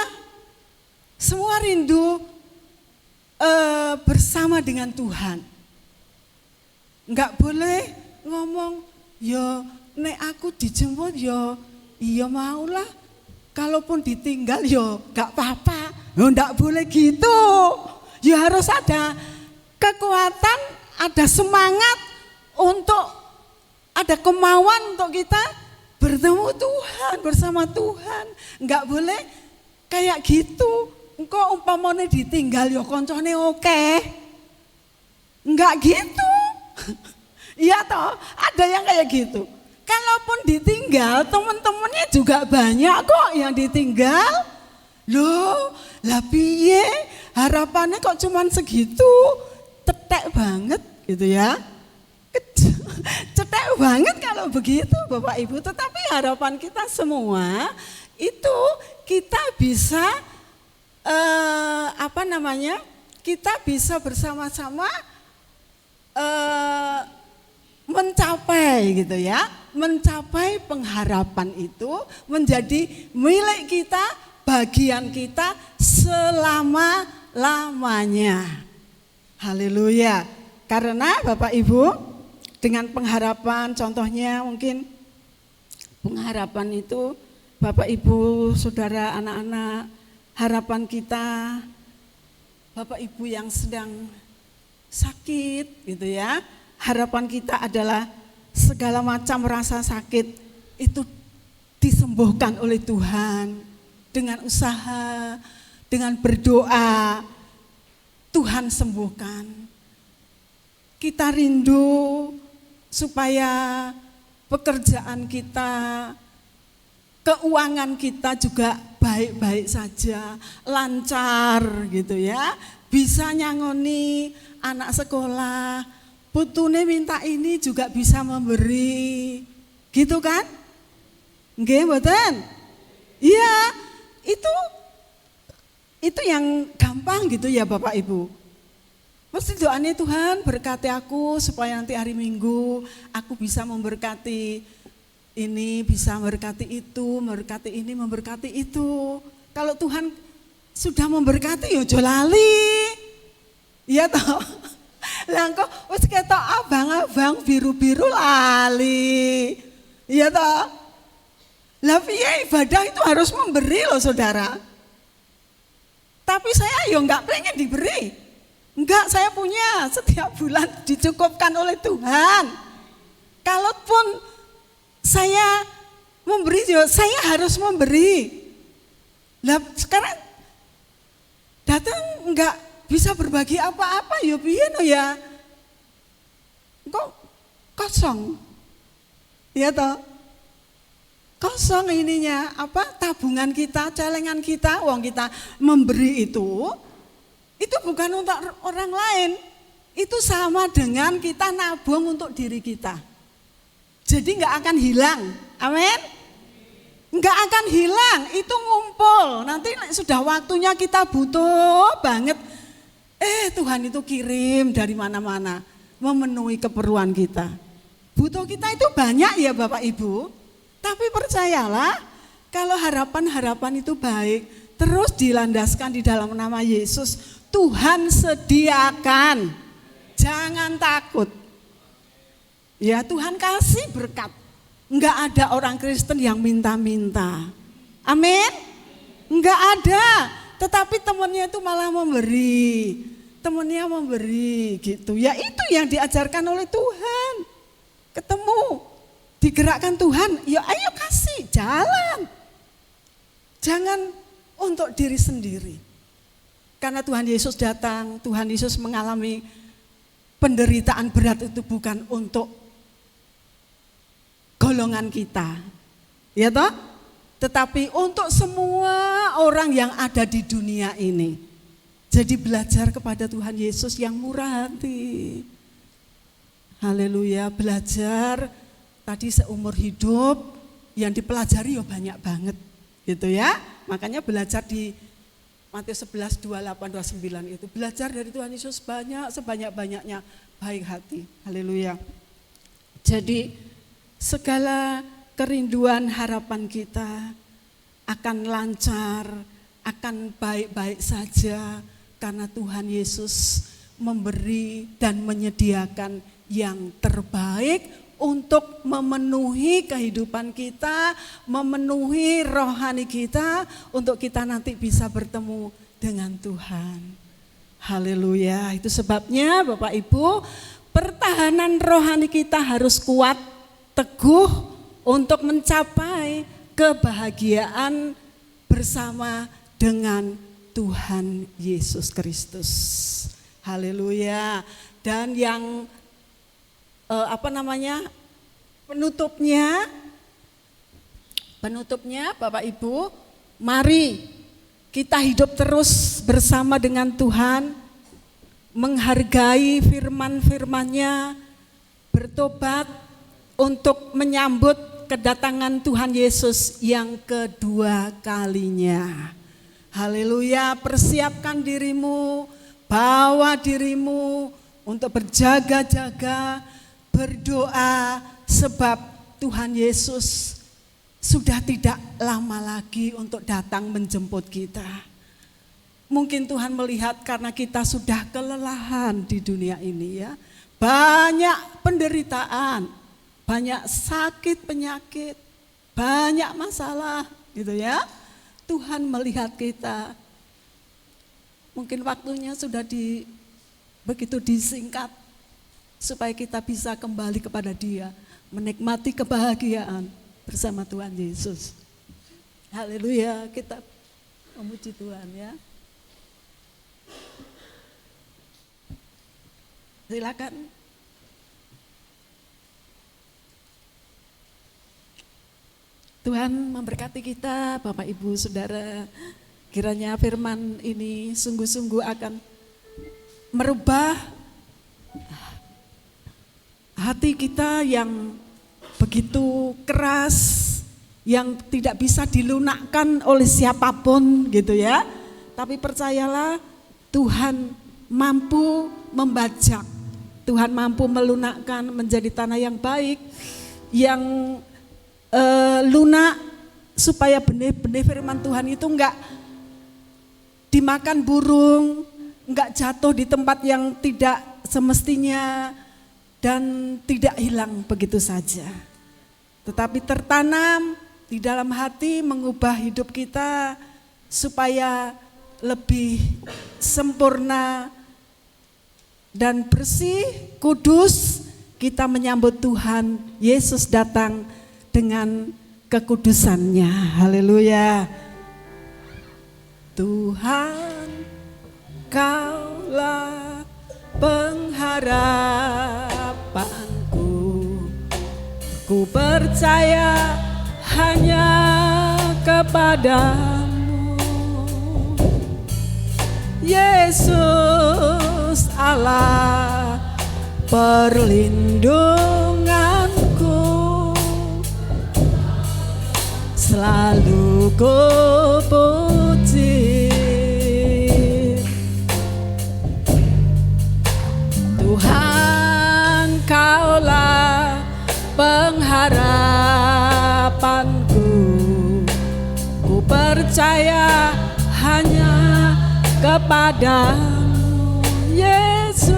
C: Semua rindu bersama dengan Tuhan. Enggak boleh ngomong, ya nek aku dijemput ya iya maulah. Kalaupun ditinggal ya enggak apa-apa. Ya enggak boleh gitu. Ya harus ada kekuatan, ada semangat untuk, ada kemauan untuk kita bertemu Tuhan, bersama Tuhan. Enggak boleh kayak gitu. Engkau umpamane ditinggal ya koncone oke. Enggak gitu. Iya toh, ada yang kayak gitu. Kalaupun ditinggal, teman-temannya juga banyak kok yang ditinggal. Loh, lah piye? Harapannya kok cuman segitu? Cetek banget gitu ya. Cetek banget kalau begitu Bapak Ibu. Tetapi harapan kita semua itu kita bisa kita bisa bersama-sama mencapai gitu ya, mencapai pengharapan itu menjadi milik kita, bagian kita selama-lamanya. Haleluya. Karena Bapak Ibu, dengan pengharapan, contohnya mungkin pengharapan itu Bapak Ibu, saudara, anak-anak, harapan kita Bapak Ibu yang sedang sakit gitu ya. Harapan kita adalah segala macam rasa sakit itu disembuhkan oleh Tuhan. Dengan usaha, dengan berdoa, Tuhan sembuhkan. Kita rindu supaya pekerjaan kita, keuangan kita juga baik-baik saja, lancar gitu ya. Bisa nyangoni anak sekolah, putune minta ini juga bisa memberi. Gitu kan? Nggih mboten? Iya, itu yang gampang gitu ya Bapak Ibu. Mesti doanya Tuhan berkati aku supaya nanti hari Minggu aku bisa memberkati ini, bisa memberkati itu, memberkati ini, memberkati itu. Kalau Tuhan sudah memberkati ya aja lali. Iya toh? Lah kok wis ketok abang-abang biru-biru lali. Iya toh? Lah piye ibadah itu harus memberi loh Saudara. Tapi saya ya enggak pengen diberi. Enggak, saya punya setiap bulan dicukupkan oleh Tuhan. Kalaupun saya memberi, saya harus memberi. Lah sekarang datang enggak bisa berbagi apa-apa, ya piye no ya? Kok kosong? Ya toh? Kosong ininya, tabungan kita, celengan kita, uang kita memberi itu bukan untuk orang lain. Itu sama dengan kita nabung untuk diri kita. Jadi enggak akan hilang. Amin. Enggak akan hilang, itu ngumpul. Nanti sudah waktunya kita butuh banget. Tuhan itu kirim dari mana-mana memenuhi keperluan kita. Butuh kita itu banyak ya Bapak Ibu. Tapi percayalah, kalau harapan-harapan itu baik, terus dilandaskan di dalam nama Yesus, Tuhan sediakan. Jangan takut. Ya, Tuhan kasih berkat. Enggak ada orang Kristen yang minta-minta. Amin. Enggak ada. Tetapi temannya itu malah memberi. Temannya memberi gitu. Ya itu yang diajarkan oleh Tuhan. Ketemu, digerakkan Tuhan, ya ayo kasih, jalan. Jangan untuk diri sendiri. Karena Tuhan Yesus datang, Tuhan Yesus mengalami penderitaan berat itu bukan untuk golongan kita, ya toh? Tetapi untuk semua orang yang ada di dunia ini. Jadi belajar kepada Tuhan Yesus yang murah hati. Haleluya, belajar tadi seumur hidup yang dipelajari ya banyak banget gitu ya. Makanya belajar di Matius 11, 28, 29 itu. Belajar dari Tuhan Yesus sebanyak-banyaknya baik hati. Haleluya. Jadi segala kerinduan harapan kita akan lancar, akan baik-baik saja karena Tuhan Yesus memberi dan menyediakan yang terbaik untuk memenuhi kehidupan kita, memenuhi rohani kita, untuk kita nanti bisa bertemu dengan Tuhan. Haleluya, itu sebabnya Bapak Ibu, pertahanan rohani kita harus kuat, teguh untuk mencapai kebahagiaan bersama dengan Tuhan Yesus Kristus. Haleluya. Dan yang penutupnya Bapak Ibu, mari kita hidup terus bersama dengan Tuhan, menghargai firman-firman-Nya, bertobat untuk menyambut kedatangan Tuhan Yesus yang kedua kalinya. Haleluya, persiapkan dirimu, bawa dirimu untuk berjaga-jaga, berdoa, sebab Tuhan Yesus sudah tidak lama lagi untuk datang menjemput kita. Mungkin Tuhan melihat karena kita sudah kelelahan di dunia ini ya. Banyak penderitaan, banyak sakit penyakit, banyak masalah gitu ya. Tuhan melihat kita. Mungkin waktunya sudah begitu disingkat supaya kita bisa kembali kepada Dia, menikmati kebahagiaan bersama Tuhan Yesus. Haleluya, kita memuji Tuhan ya. Silakan. Tuhan memberkati kita, Bapak Ibu Saudara. Kiranya firman ini sungguh-sungguh akan merubah hati kita yang begitu keras, yang tidak bisa dilunakkan oleh siapapun gitu ya. Tapi percayalah, Tuhan mampu membajak, Tuhan mampu melunakkan menjadi tanah yang baik, yang lunak, supaya benih-benih firman Tuhan itu enggak dimakan burung, enggak jatuh di tempat yang tidak semestinya, dan tidak hilang begitu saja. Tetapi tertanam di dalam hati, mengubah hidup kita supaya lebih sempurna dan bersih, kudus. Kita menyambut Tuhan Yesus datang dengan kekudusannya. Haleluya. Tuhan, Kaulah pengharapanku, ku percaya hanya kepadamu, Yesus Allah perlindunganku, selalu ku puji. Tuhan, Kaulah pengharapanku, ku percaya hanya kepadamu, Yesus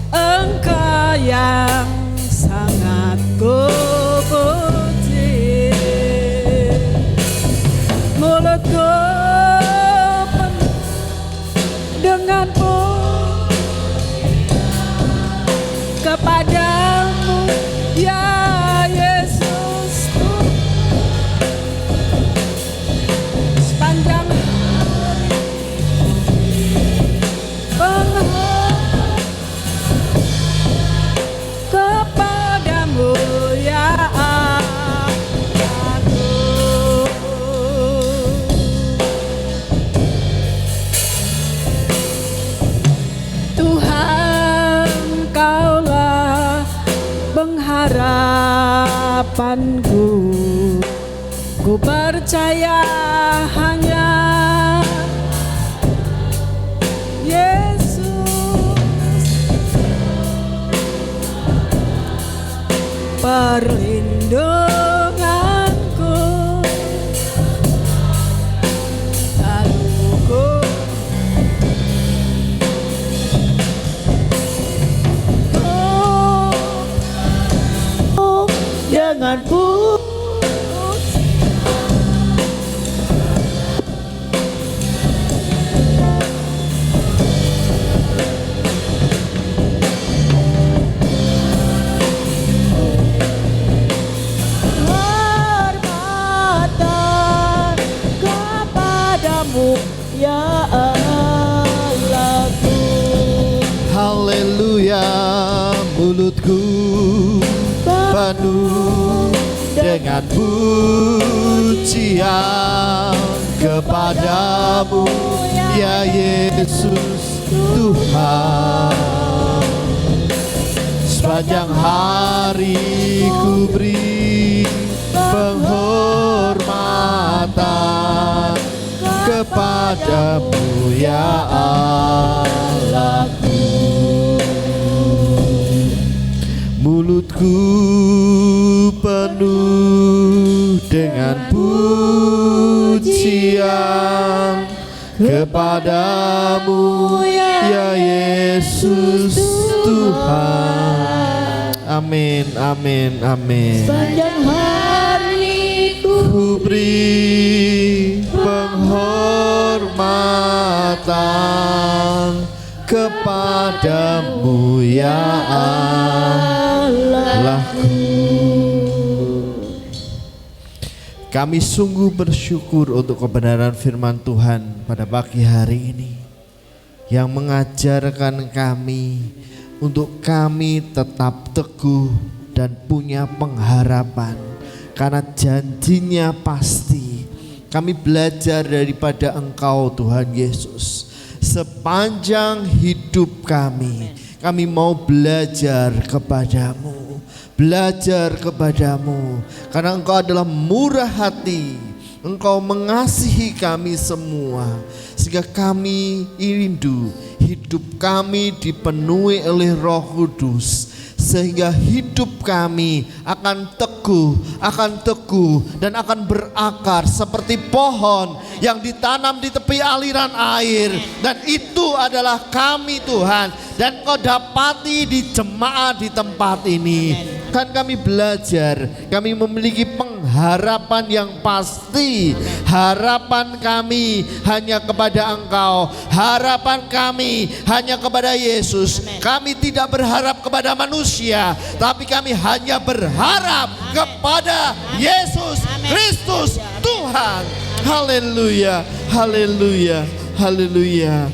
C: Engkau yang sangat ku puji. Mulutku penuh dengan kepadamu, ya Yesus. Sepanjang hari harapanku. Ku percaya hanya Yesus, perlindunganku. Lalu ku
A: Jangan putus. Hormatan kepadamu ya Allahku.
D: Haleluya, mulutku penuh dengan pujian kepadamu ya Yesus Tuhan. Sepanjang hari ku beri penghormatan kepadamu ya Allahku. Mulutku penuh dengan pujian kepadamu ya Yesus Tuhan. Amin, amin, amin.
A: Sepanjang hari
D: Ku beri penghormatan kepadamu ya Allahku. Kami sungguh bersyukur untuk kebenaran firman Tuhan pada pagi hari ini yang mengajarkan kami untuk kami tetap teguh dan punya pengharapan karena janjinya pasti. Kami belajar daripada Engkau Tuhan Yesus. Sepanjang hidup kami mau belajar kepadamu, karena Engkau adalah murah hati, Engkau mengasihi kami semua, sehingga kami rindu hidup kami dipenuhi oleh Roh Kudus, sehingga hidup kami akan teguh dan akan berakar seperti pohon yang ditanam di tepi aliran air. Dan itu adalah kami Tuhan, dan Kau dapati di jemaat di tempat ini. Kan kami belajar, kami memiliki pengharapan yang pasti. Harapan kami hanya kepada Engkau, harapan kami hanya kepada Yesus. Kami tidak berharap kepada manusia, tapi kami hanya berharap kepada Yesus Kristus Tuhan. Haleluya, haleluya, haleluya.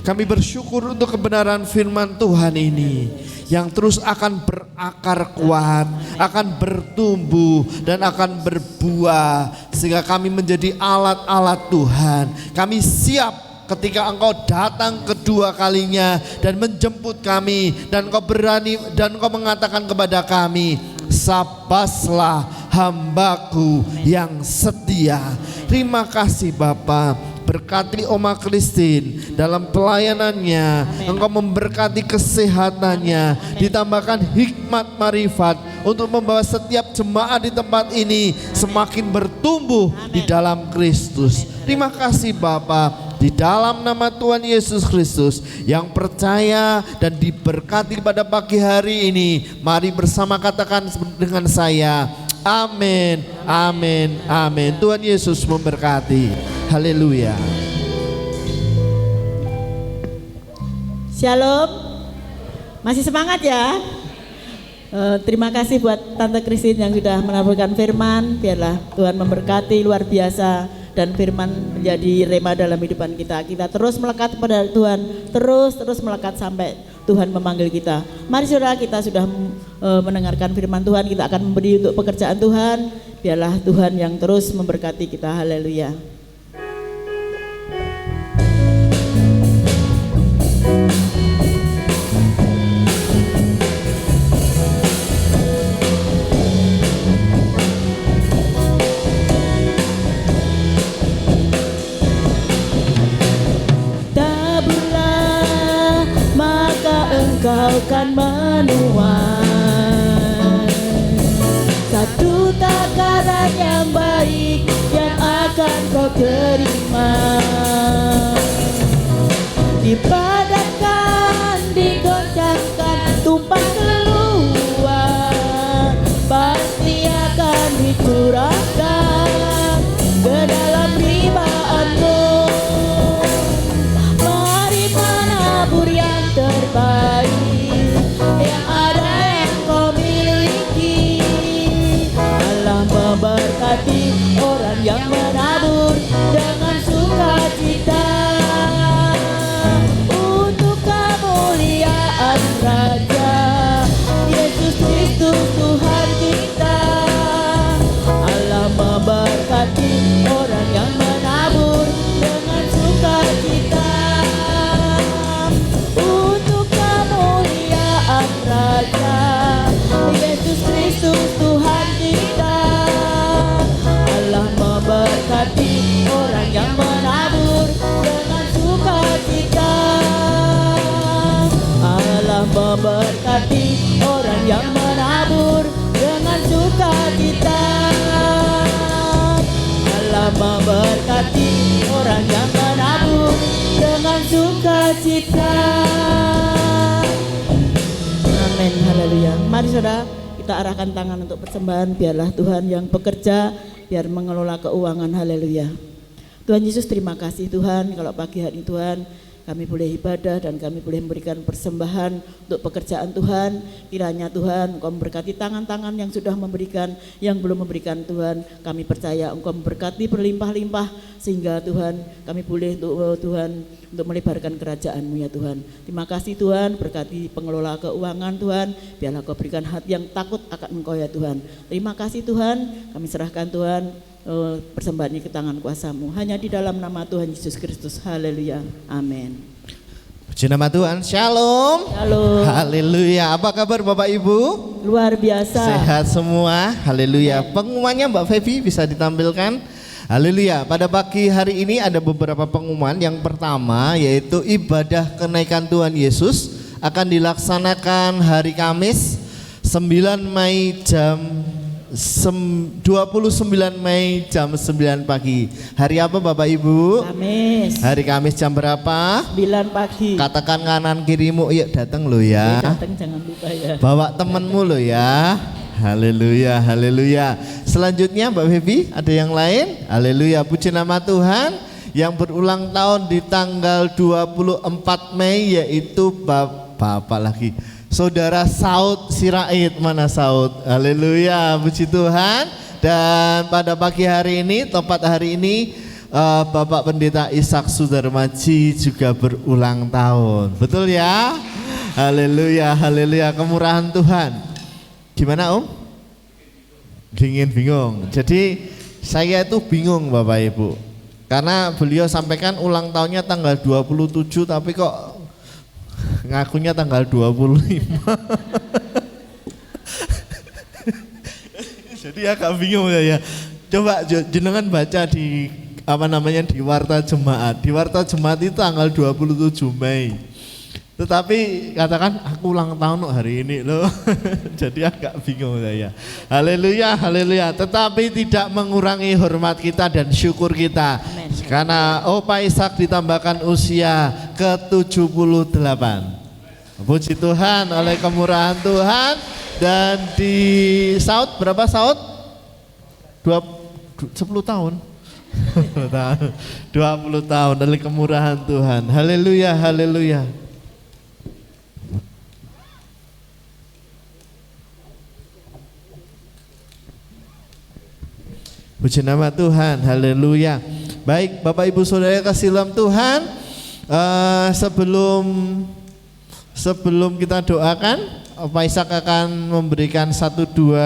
D: Kami bersyukur untuk kebenaran firman Tuhan ini yang terus akan berakar kuat, akan bertumbuh dan akan berbuah, sehingga kami menjadi alat-alat Tuhan. Kami siap ketika Engkau datang kedua kalinya dan menjemput kami, dan Engkau berani dan Engkau mengatakan kepada kami, sabaslah hambaku yang setia. Terima kasih Bapa. Berkati Oma Christine dalam pelayanannya. Engkau memberkati kesehatannya, ditambahkan hikmat marifat untuk membawa setiap jemaat di tempat ini semakin bertumbuh di dalam Kristus. Terima kasih Bapa. Di dalam nama Tuhan Yesus Kristus yang percaya dan diberkati pada pagi hari ini, mari bersama katakan dengan saya, amin, amin, amin. Tuhan Yesus memberkati. Haleluya.
A: Shalom. Masih semangat ya? Terima kasih buat Tante Christine yang sudah menaburkan firman. Biarlah Tuhan memberkati luar biasa, dan firman menjadi rema dalam kehidupan kita. Kita terus melekat pada Tuhan, terus melekat sampai Tuhan memanggil kita. Mari saudara, kita sudah mendengarkan firman Tuhan, kita akan memberi untuk pekerjaan Tuhan. Biarlah Tuhan yang terus memberkati kita. Haleluya. bukan menuai. Satu takaran yang baik yang akan kau terima. Dipadatkan, digoncangkan, tumpah keluar, pasti akan dicurahkan ke dalam ribaanmu. Mari menabur yang terbaik, yang ada yang kau miliki. Allah memberkati orang yang menabur dengan sukacita. Raja Yesus Kristus Tuhan kita. Allah memberkati orang yang menabur dengan sukacita. Untuk kemuliaan Raja Yesus Kristus Tuhan kita. Allah memberkati orang yang menabur dengan sukacita. Allah memberkati orang yang menabur dengan sukacita. Allah memberkati orang yang menabur dengan sukacita. Amin, haleluya. Mari saudara, kita arahkan tangan untuk persembahan. Biarlah Tuhan yang bekerja, biar mengelola keuangan. Haleluya. Tuhan Yesus, terima kasih Tuhan, kalau pagi hari Tuhan kami boleh ibadah dan kami boleh memberikan persembahan untuk pekerjaan Tuhan. Kiranya Tuhan Engkau memberkati tangan-tangan yang sudah memberikan, yang belum memberikan Tuhan. Kami percaya Engkau memberkati berlimpah-limpah sehingga Tuhan kami boleh untuk melebarkan kerajaan-Mu ya Tuhan. Terima kasih Tuhan, berkati pengelola keuangan Tuhan. Biarlah Kau berikan hati yang takut akan Engkau ya Tuhan. Terima kasih Tuhan, kami serahkan Tuhan persembahan ini ke tangan kuasa-Mu. Hanya di dalam nama Tuhan Yesus Kristus. Haleluya. Amin.
D: Puji nama Tuhan. Shalom.
A: Shalom.
D: Haleluya. Apa kabar Bapak Ibu?
A: Luar biasa.
D: Sehat semua. Haleluya. Pengumumannya Mbak Fevi bisa ditampilkan. Haleluya. Pada pagi hari ini ada beberapa pengumuman. Yang pertama yaitu ibadah kenaikan Tuhan Yesus akan dilaksanakan hari Kamis 9 Mei jam 29 Mei jam 9 pagi. Hari apa Bapak Ibu?
A: Kamis.
D: Hari Kamis jam berapa?
A: 9 pagi.
D: Katakan kanan kirimu, yuk datang lo ya.
A: Datang jangan lupa ya.
D: Bawa temenmu lo ya. Haleluya, haleluya. Selanjutnya Mbak Fevi, ada yang lain? Haleluya, puji nama Tuhan. Yang berulang tahun di tanggal 24 Mei yaitu Bapak lagi, Saudara Saud Sirait. Mana Saud? Haleluya, puji Tuhan. Dan pada pagi hari ini, tepat hari ini, Bapak Pendeta Ishak Sudarmaji juga berulang tahun. Betul ya? Haleluya, haleluya, kemurahan Tuhan. Gimana Om? Dingin bingung. Jadi saya itu bingung Bapak Ibu, karena beliau sampaikan ulang tahunnya tanggal 27 tapi kok ngakunya tanggal 25. Jadi agak bingung ya. Coba jenengan baca di di Warta Jemaat. Di Warta Jemaat itu tanggal 27 Mei. Tetapi katakan aku ulang tahun hari ini loh. Jadi agak bingung saya. Haleluya, haleluya. Tetapi tidak mengurangi hormat kita dan syukur kita.
A: Amen.
D: Karena Opa Ishak ditambahkan usia ke-78. Puji Tuhan oleh kemurahan Tuhan. Dan di Saud berapa Saud? 10 tahun. 20 tahun oleh kemurahan Tuhan. Haleluya, haleluya. Puji nama Tuhan, haleluya. Baik Bapak Ibu Saudara kasih dalam Tuhan, sebelum kita doakan, Pak Ishak akan memberikan 1-2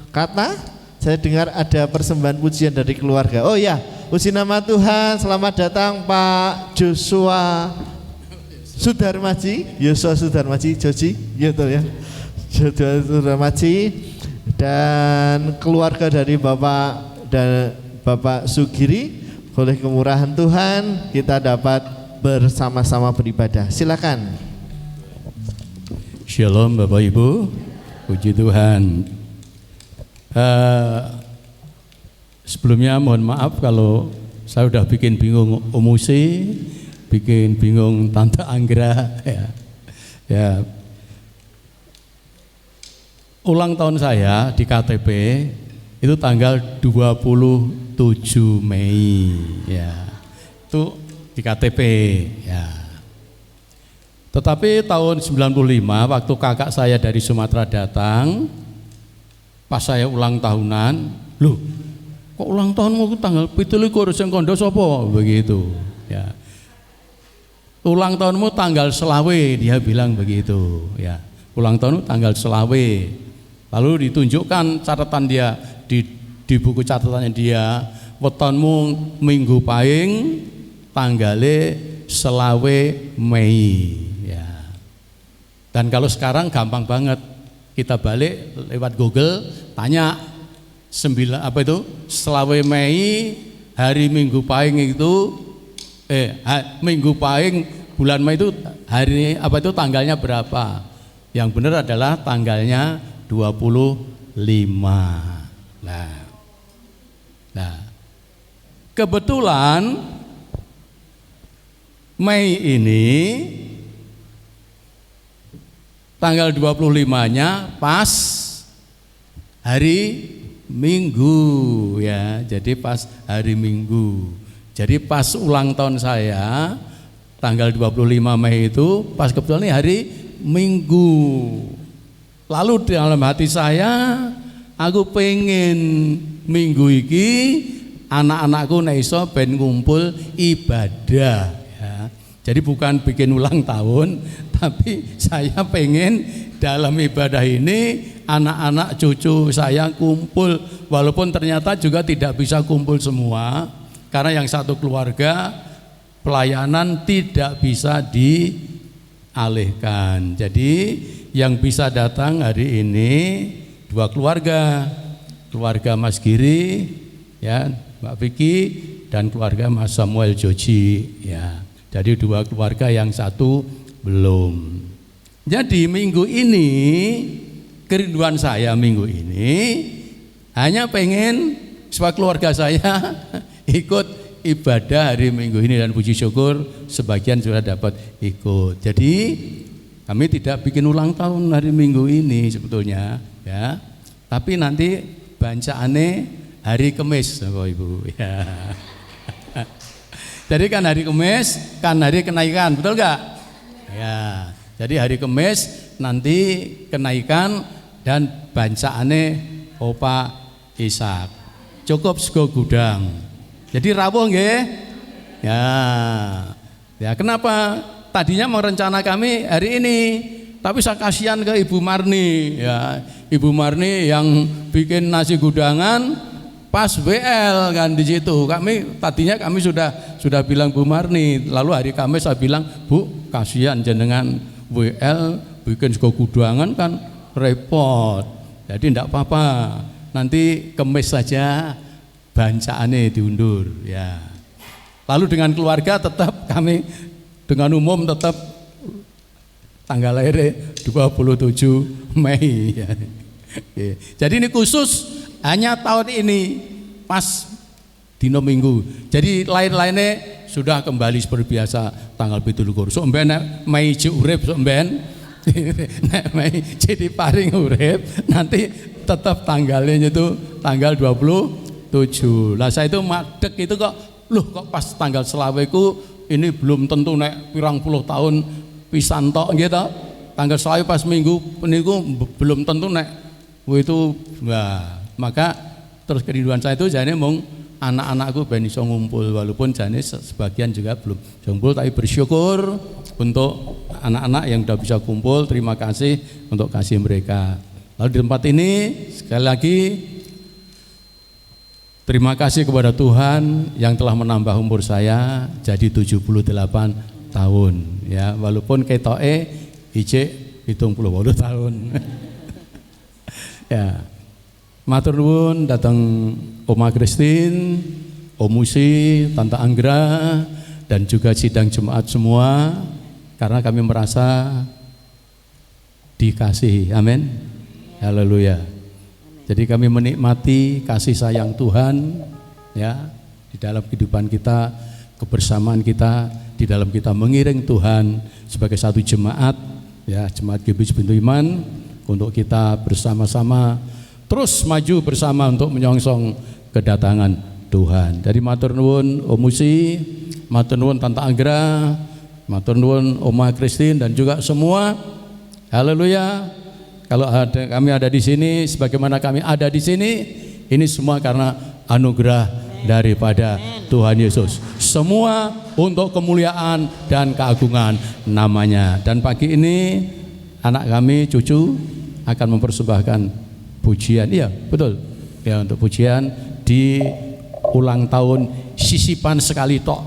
D: kata. Saya dengar ada persembahan pujian dari keluarga. Oh ya, puji nama Tuhan, selamat datang Pak Joshua Sudarmaji, Joji, gitu ya, Joshua Sudarmaji, dan keluarga dari Bapak dan Bapak Sugiri. Oleh kemurahan Tuhan kita dapat bersama-sama beribadah. Silakan.
E: Shalom Bapak Ibu, puji Tuhan. Sebelumnya mohon maaf kalau saya udah bikin bingung Umusi, bikin bingung Tante Anggra ya. Ulang tahun saya di KTP itu tanggal 27 Mei ya. Itu di KTP ya. Tetapi tahun 95 waktu kakak saya dari Sumatera datang, pas saya ulang tahunan, loh kok ulang tahunmu tanggal 27 sing kondo sapa begitu ya. Ulang tahunmu tanggal selawe, dia bilang begitu ya. Ulang tahunmu tanggal selawe. Lalu ditunjukkan catatan dia di buku catatannya dia, wetonmu minggu paing tanggale selawe Mei ya. Dan kalau sekarang gampang banget, kita balik lewat Google tanya selawe Mei hari Minggu Paing itu Minggu Paing bulan Mei itu hari tanggalnya berapa? Yang benar adalah tanggalnya 25. Nah, kebetulan Mei ini tanggal 25-nya pas hari Minggu ya. Jadi pas hari Minggu. Jadi pas ulang tahun saya tanggal 25 Mei itu pas kebetulan hari Minggu. Lalu dalam hati saya aku pengen minggu iki anak-anakku nek iso ben ngumpul ibadah ya. Jadi bukan bikin ulang tahun, tapi saya pengen dalam ibadah ini anak-anak cucu saya kumpul, walaupun ternyata juga tidak bisa kumpul semua karena yang satu keluarga pelayanan tidak bisa dialihkan. Jadi yang bisa datang hari ini dua keluarga, keluarga Mas Giri ya, Mbak Vicky dan keluarga Mas Samuel Joji ya. Jadi dua keluarga, yang satu belum. Jadi minggu ini, kerinduan saya minggu ini hanya pengen supaya keluarga saya ikut ibadah hari Minggu ini, dan puji syukur sebagian sudah dapat ikut. Jadi kami tidak bikin ulang tahun hari Minggu ini sebetulnya ya. Tapi nanti bancaannya hari Kamis Bapak Ibu ya. Jadi kan hari Kamis kan hari kenaikan, betul gak? Ya, jadi hari Kamis nanti kenaikan dan bancaannya Opa Ishak. Cukup sego gudang. Jadi rawuh nggih? Ya. Ya, kenapa? Tadinya mau rencana kami hari ini, tapi saya kasihan ke Ibu Marni ya. Ibu Marni yang bikin nasi gudangan pas WL kan di situ. Tadinya kami sudah bilang Bu Marni, lalu hari Kamis saya bilang, Bu, kasihan jenengan WL bikin sego gudangan kan repot. Jadi enggak apa-apa. Nanti Kamis saja bancaannya diundur ya. Lalu dengan keluarga tetap kami dengan umum tetap tanggal lahir 27 Mei ya. Jadi ini khusus hanya tahun ini pas dino Minggu. Jadi lain-lainnya sudah kembali seperti biasa tanggal 27. So mben Mei urip so mben nek Mei jadi paring urip nanti tetap tanggalnya itu tanggal 27. Lah saya itu madeg itu kok pas tanggal selaweku ini belum tentu nek pirang puluh tahun pisan tok gitu. Tanggal selawe pas Minggu niku belum tentu nek itu maka terus kerinduan saya itu jane mung anak-anakku ben iso ngumpul, walaupun jane sebagian juga belum ngumpul, tapi bersyukur untuk anak-anak yang sudah bisa kumpul. Terima kasih untuk kasih mereka. Lalu di tempat ini sekali lagi terima kasih kepada Tuhan yang telah menambah umur saya jadi 78 tahun ya, walaupun ketoke ijek 78 tahun. Ya. Matur nuwun datang Oma Christine, Om Musi, Tante Anggra, dan juga sidang jemaat semua, karena kami merasa dikasihi. Amin. Haleluya. Jadi kami menikmati kasih sayang Tuhan ya di dalam kehidupan kita, kebersamaan kita, di dalam kita mengiring Tuhan sebagai satu jemaat ya, jemaat GBI Pintu Iman, untuk kita bersama-sama terus maju bersama untuk menyongsong kedatangan Tuhan. Dari matur nuwun Om Musi, matur nuwun Tante Anggra, matur nuwun Oma Christine dan juga semua. Haleluya. Kalau kami ada di sini, sebagaimana kami ada di sini, ini semua karena anugerah daripada Tuhan Yesus. Semua untuk kemuliaan dan keagungan namanya. Dan pagi ini anak kami, cucu akan mempersembahkan pujian. Iya, betul. Ya, untuk pujian di ulang tahun sisipan sekali tok.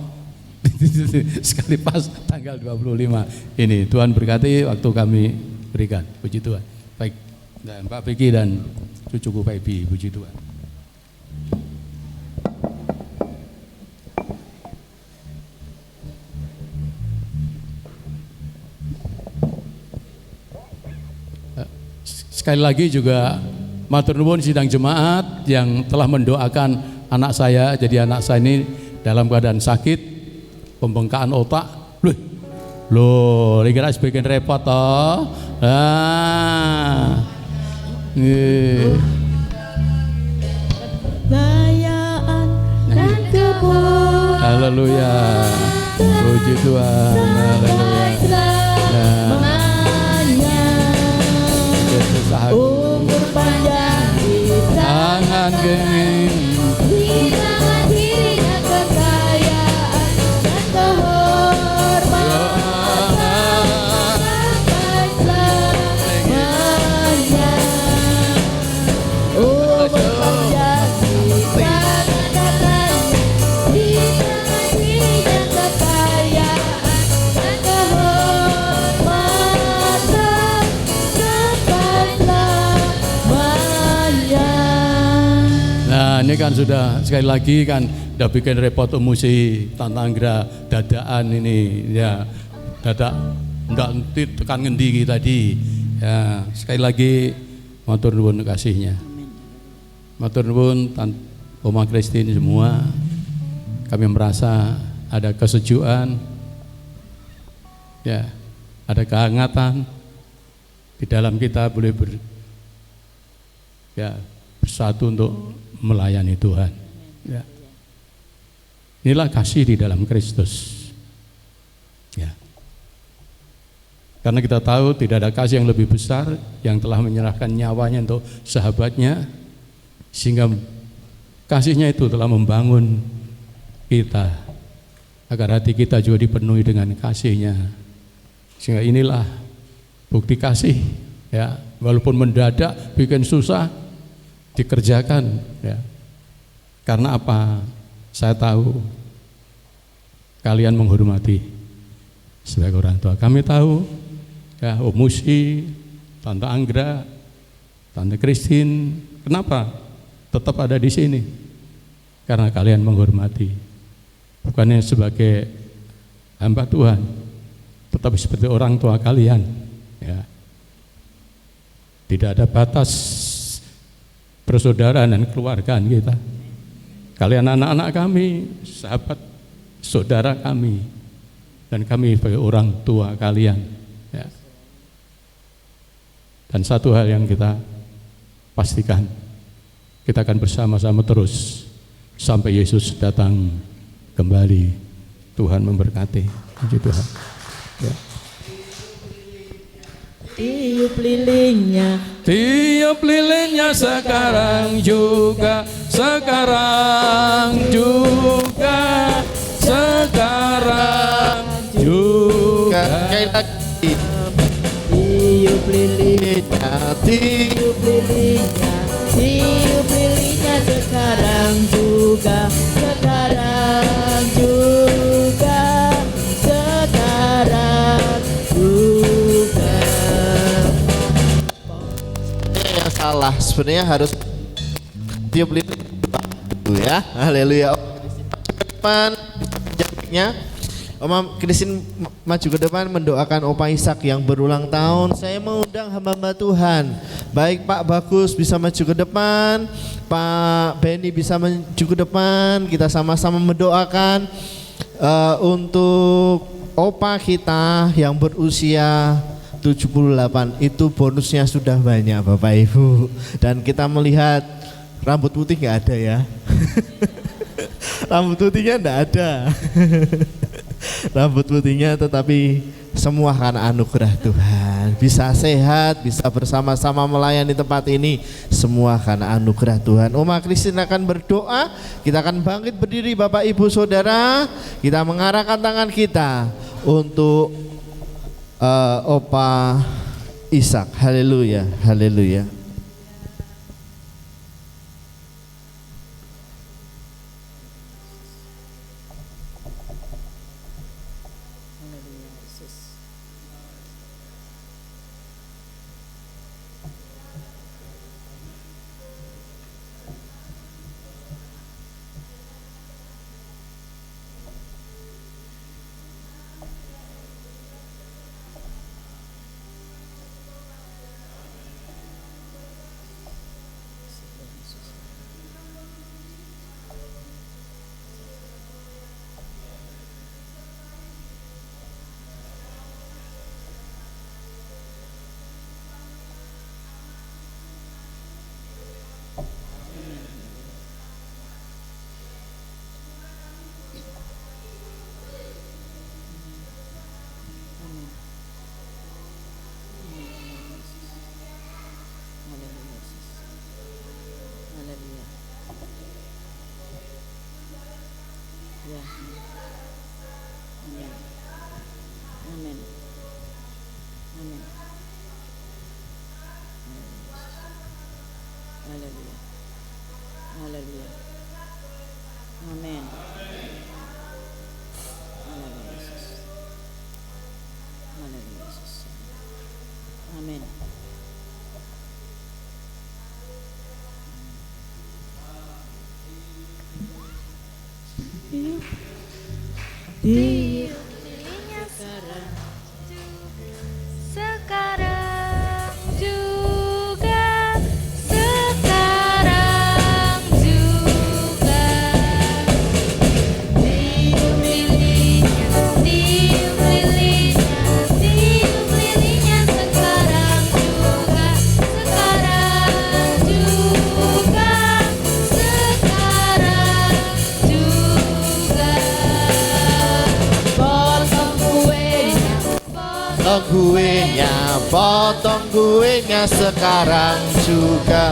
E: Sekali pas tanggal 25 ini. Tuhan berkati waktu kami berikan. Puji Tuhan. Baik, dan Pak Vicky dan cucuku Pak Ibi, puji Tuhan. Sekali lagi juga matur nuwun sidang jemaat yang telah mendoakan anak saya. Jadi anak saya ini dalam keadaan sakit, pembengkakan otak. Loh, kira sebagian repot toh.
A: Dayaan dan kebun.
E: Haleluya. Puji Tuhan. Haleluya.
A: Umur panjang di
E: tangan genging.
B: Di tangan dirinya kekayaan dan kehormatan sampai selamanya.
A: umur panjang di
B: Tangan katanya, di tangan dirinya kekayaan dan kehormatan sampai selamanya.
E: Nah, ini kan sudah sekali lagi kan udah bikin repot Musi, Tante Anggra, dadaan ini ya, dadak ndak enti tekan ngendi tadi. Ya, sekali lagi matur nuwun kasihnya. Matur nuwun Tante Oma Christine semua. Kami merasa ada kesejukan. Ya, ada kehangatan di dalam kita boleh bersatu untuk melayani Tuhan. Ya. Inilah kasih di dalam Kristus. Ya. Karena kita tahu tidak ada kasih yang lebih besar yang telah menyerahkan nyawanya untuk sahabatnya, sehingga kasihnya itu telah membangun kita agar hati kita juga dipenuhi dengan kasihnya. Sehingga inilah bukti kasih. Ya, walaupun mendadak, bikin susah, dikerjakan. Ya. Karena apa? Saya tahu kalian menghormati sebagai orang tua. Kami tahu ya, Om Musi, Tante Anggra, Tante Christine, kenapa tetap ada di sini? Karena kalian menghormati, bukannya sebagai hamba Tuhan, tetapi seperti orang tua kalian. Ya. Tidak ada batas persaudaraan dan keluargaan kita. Kalian anak-anak kami, sahabat saudara kami, dan kami sebagai orang tua kalian. Ya. Dan satu hal yang kita pastikan, kita akan bersama-sama terus sampai Yesus datang kembali. Tuhan memberkati. Puji Tuhan. Ya.
A: tiup lilinnya,
E: Tiup lilinnya sekarang juga, sekarang juga, sekarang juga.
D: Sekali lagi.
A: tiup lilinnya,
D: Tiup
A: tiup lilinnya, tiup lilinnya sekarang juga, sekarang juga, sekarang juga.
D: yang salah sebenarnya harus tiup lilin dulu ya. Haleluya. Depan jaraknya. Oma Christine maju ke depan mendoakan Opa Ishak yang berulang tahun. Saya mengundang hamba-hamba Tuhan. Baik Pak Bagus bisa maju ke depan, Pak Benny bisa maju ke depan. Kita sama-sama mendoakan untuk Opa kita yang berusia 78. Itu bonusnya sudah banyak Bapak Ibu. Dan kita melihat rambut putih nggak ada ya. Rambut putihnya enggak ada. Rambut putihnya tetapi semua karena anugerah Tuhan. Bisa sehat, bisa bersama-sama melayani tempat ini, semua karena anugerah Tuhan. Oma Christine akan berdoa, kita akan bangkit berdiri Bapak Ibu Saudara. Kita mengarahkan tangan kita untuk Opa Ishak. Haleluya, haleluya.
A: Ya. Amin. Amin. Amin. Haleluya. Haleluya. Amin. Haleluya Yesus. Haleluya Yesus. Amin.
B: Dirinya sekarang juga tiup lilinya sekarang juga
D: potong kuenya sekarang juga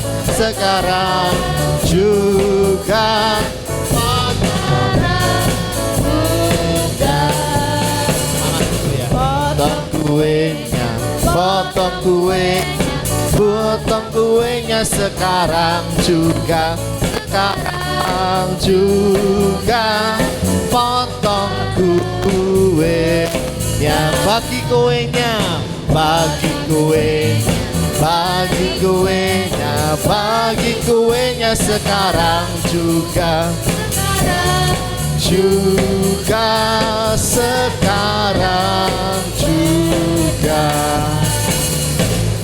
D: potong kuenya sekarang juga potong kuenya, bagi kuenya sekarang juga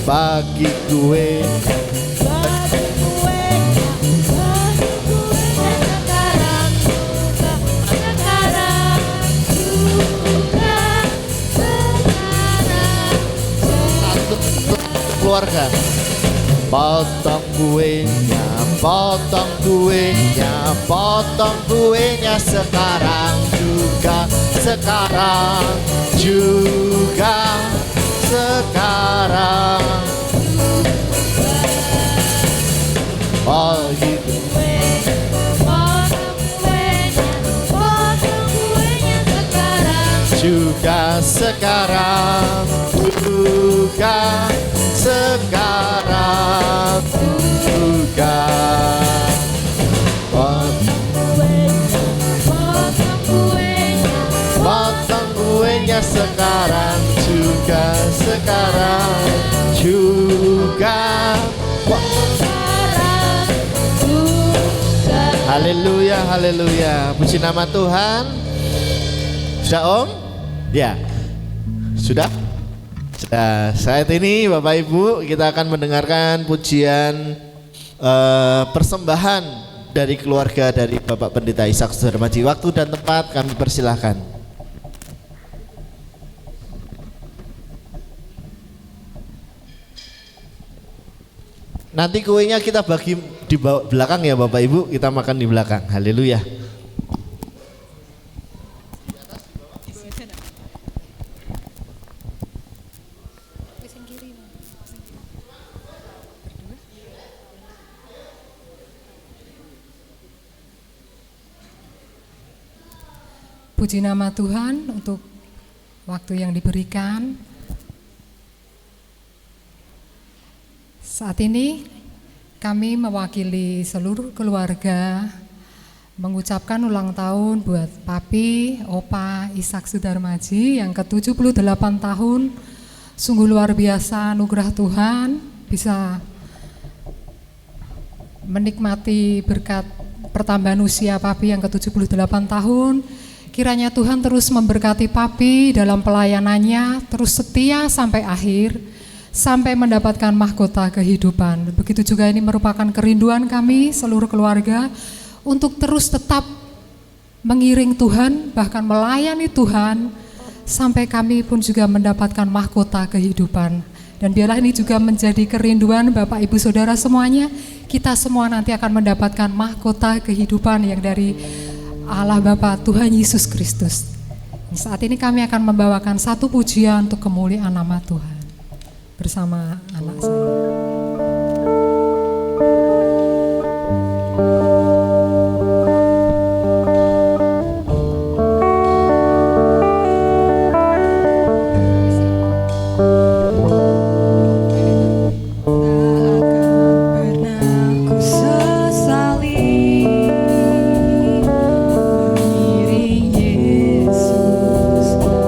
D: bagi kuenya. Keluarga, potong kuenya sekarang juga oh gitu. Sekarang potong kuenya sekarang juga. Haleluya, haleluya. Puji nama Tuhan. Sudah Om? Ya, sudah? Sudah. Saat ini Bapak Ibu kita akan mendengarkan pujian persembahan dari keluarga dari Bapak Pendeta Ishak Sudarmaji. Waktu dan tempat kami persilahkan. Nanti kuenya kita bagi di belakang ya Bapak Ibu, kita makan di belakang. Haleluya.
F: Puji nama Tuhan untuk waktu yang diberikan. Saat ini kami mewakili seluruh keluarga mengucapkan ulang tahun buat Papi, Opa Ishak Sudarmaji yang ke-78 tahun. Sungguh luar biasa anugerah Tuhan bisa menikmati berkat pertambahan usia Papi yang ke-78 tahun. Kiranya Tuhan terus memberkati Papi dalam pelayanannya, terus setia sampai akhir, sampai mendapatkan mahkota kehidupan. Begitu juga ini merupakan kerinduan kami seluruh keluarga untuk terus tetap mengiring Tuhan, bahkan melayani Tuhan, sampai kami pun juga mendapatkan mahkota kehidupan. Dan biarlah ini juga menjadi kerinduan Bapak Ibu Saudara semuanya, kita semua nanti akan mendapatkan mahkota kehidupan yang dari Allah Bapa Tuhan Yesus Kristus. Saat ini kami akan membawakan satu pujian untuk kemuliaan nama Tuhan bersama anak saya.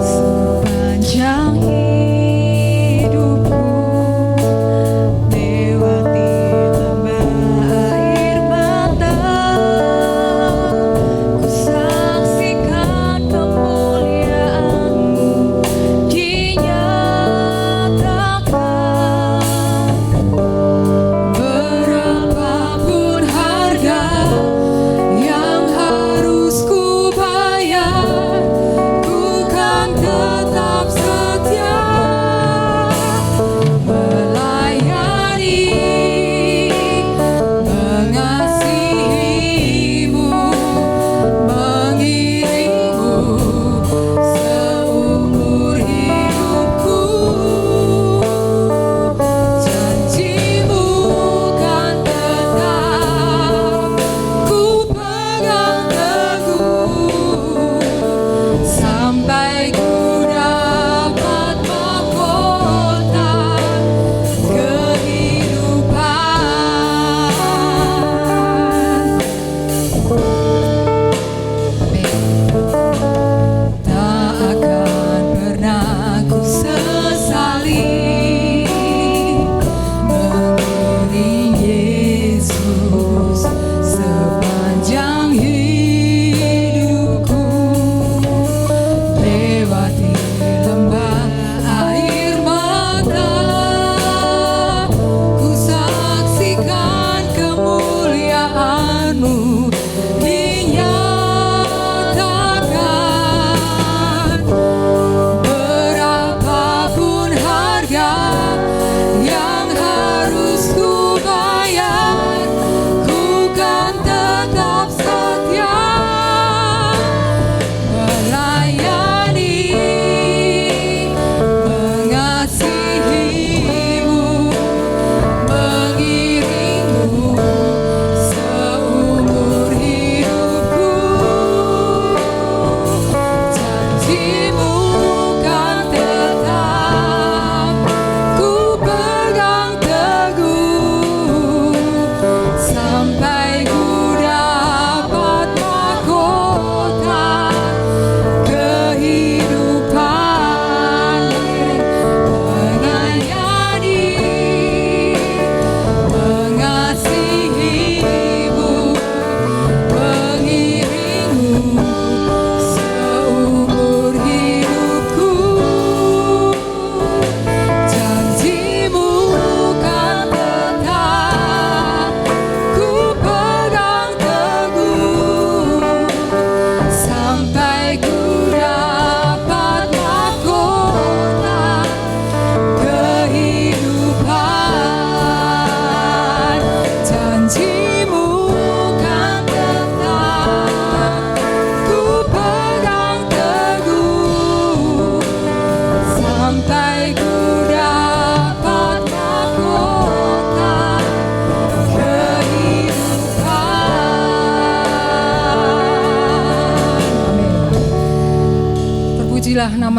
G: Sepanjang hidupku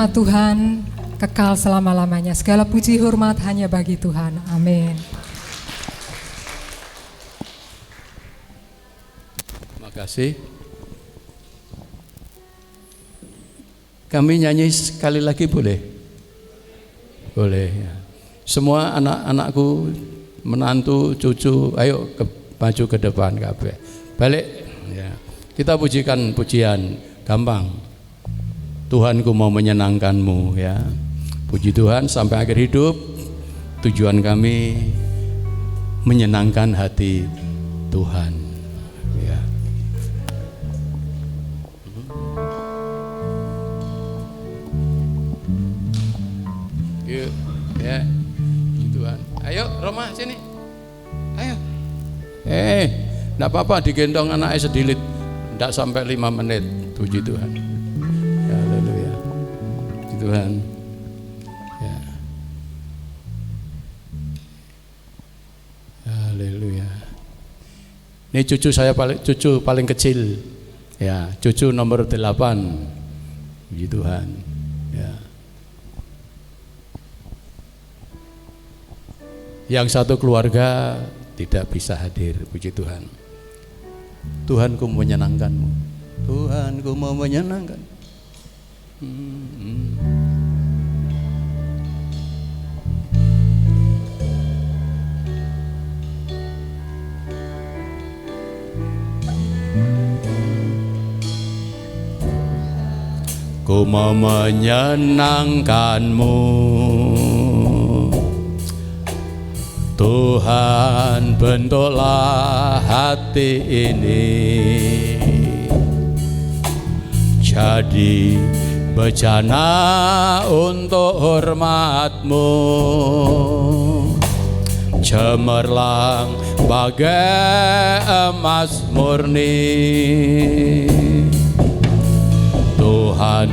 F: nama Tuhan kekal selama-lamanya. Segala puji hormat hanya bagi Tuhan. Amin.
E: Terima kasih. Kami nyanyi sekali lagi boleh? Boleh ya. Semua anak-anakku, menantu, cucu, ayo maju ke depan kabeh. Balik ya. Kita pujikan pujian gampang. Tuhanku mau menyenangkanmu ya. Puji Tuhan sampai akhir hidup. Tujuan kami menyenangkan hati Tuhan ya. Yuk ya. Puji Tuhan. Ayo Roma sini. Ayo. Enggak apa-apa digendong anaknya sedilit. Enggak sampai 5 menit. Puji Tuhan. Haleluya. Puji Tuhan. Ya. Haleluya. Ini cucu saya paling kecil. Ya, cucu nomor 8. Puji Tuhan. Ya. Yang satu keluarga tidak bisa hadir, puji Tuhan. Tuhanku menyenangkanmu. Tuhanku mau menyenangkan. Ku mau menyenangkanmu, Tuhan, bentuklah hati ini jadi bejana untuk hormat-Mu, cemerlang bagai emas murni. Tuhan,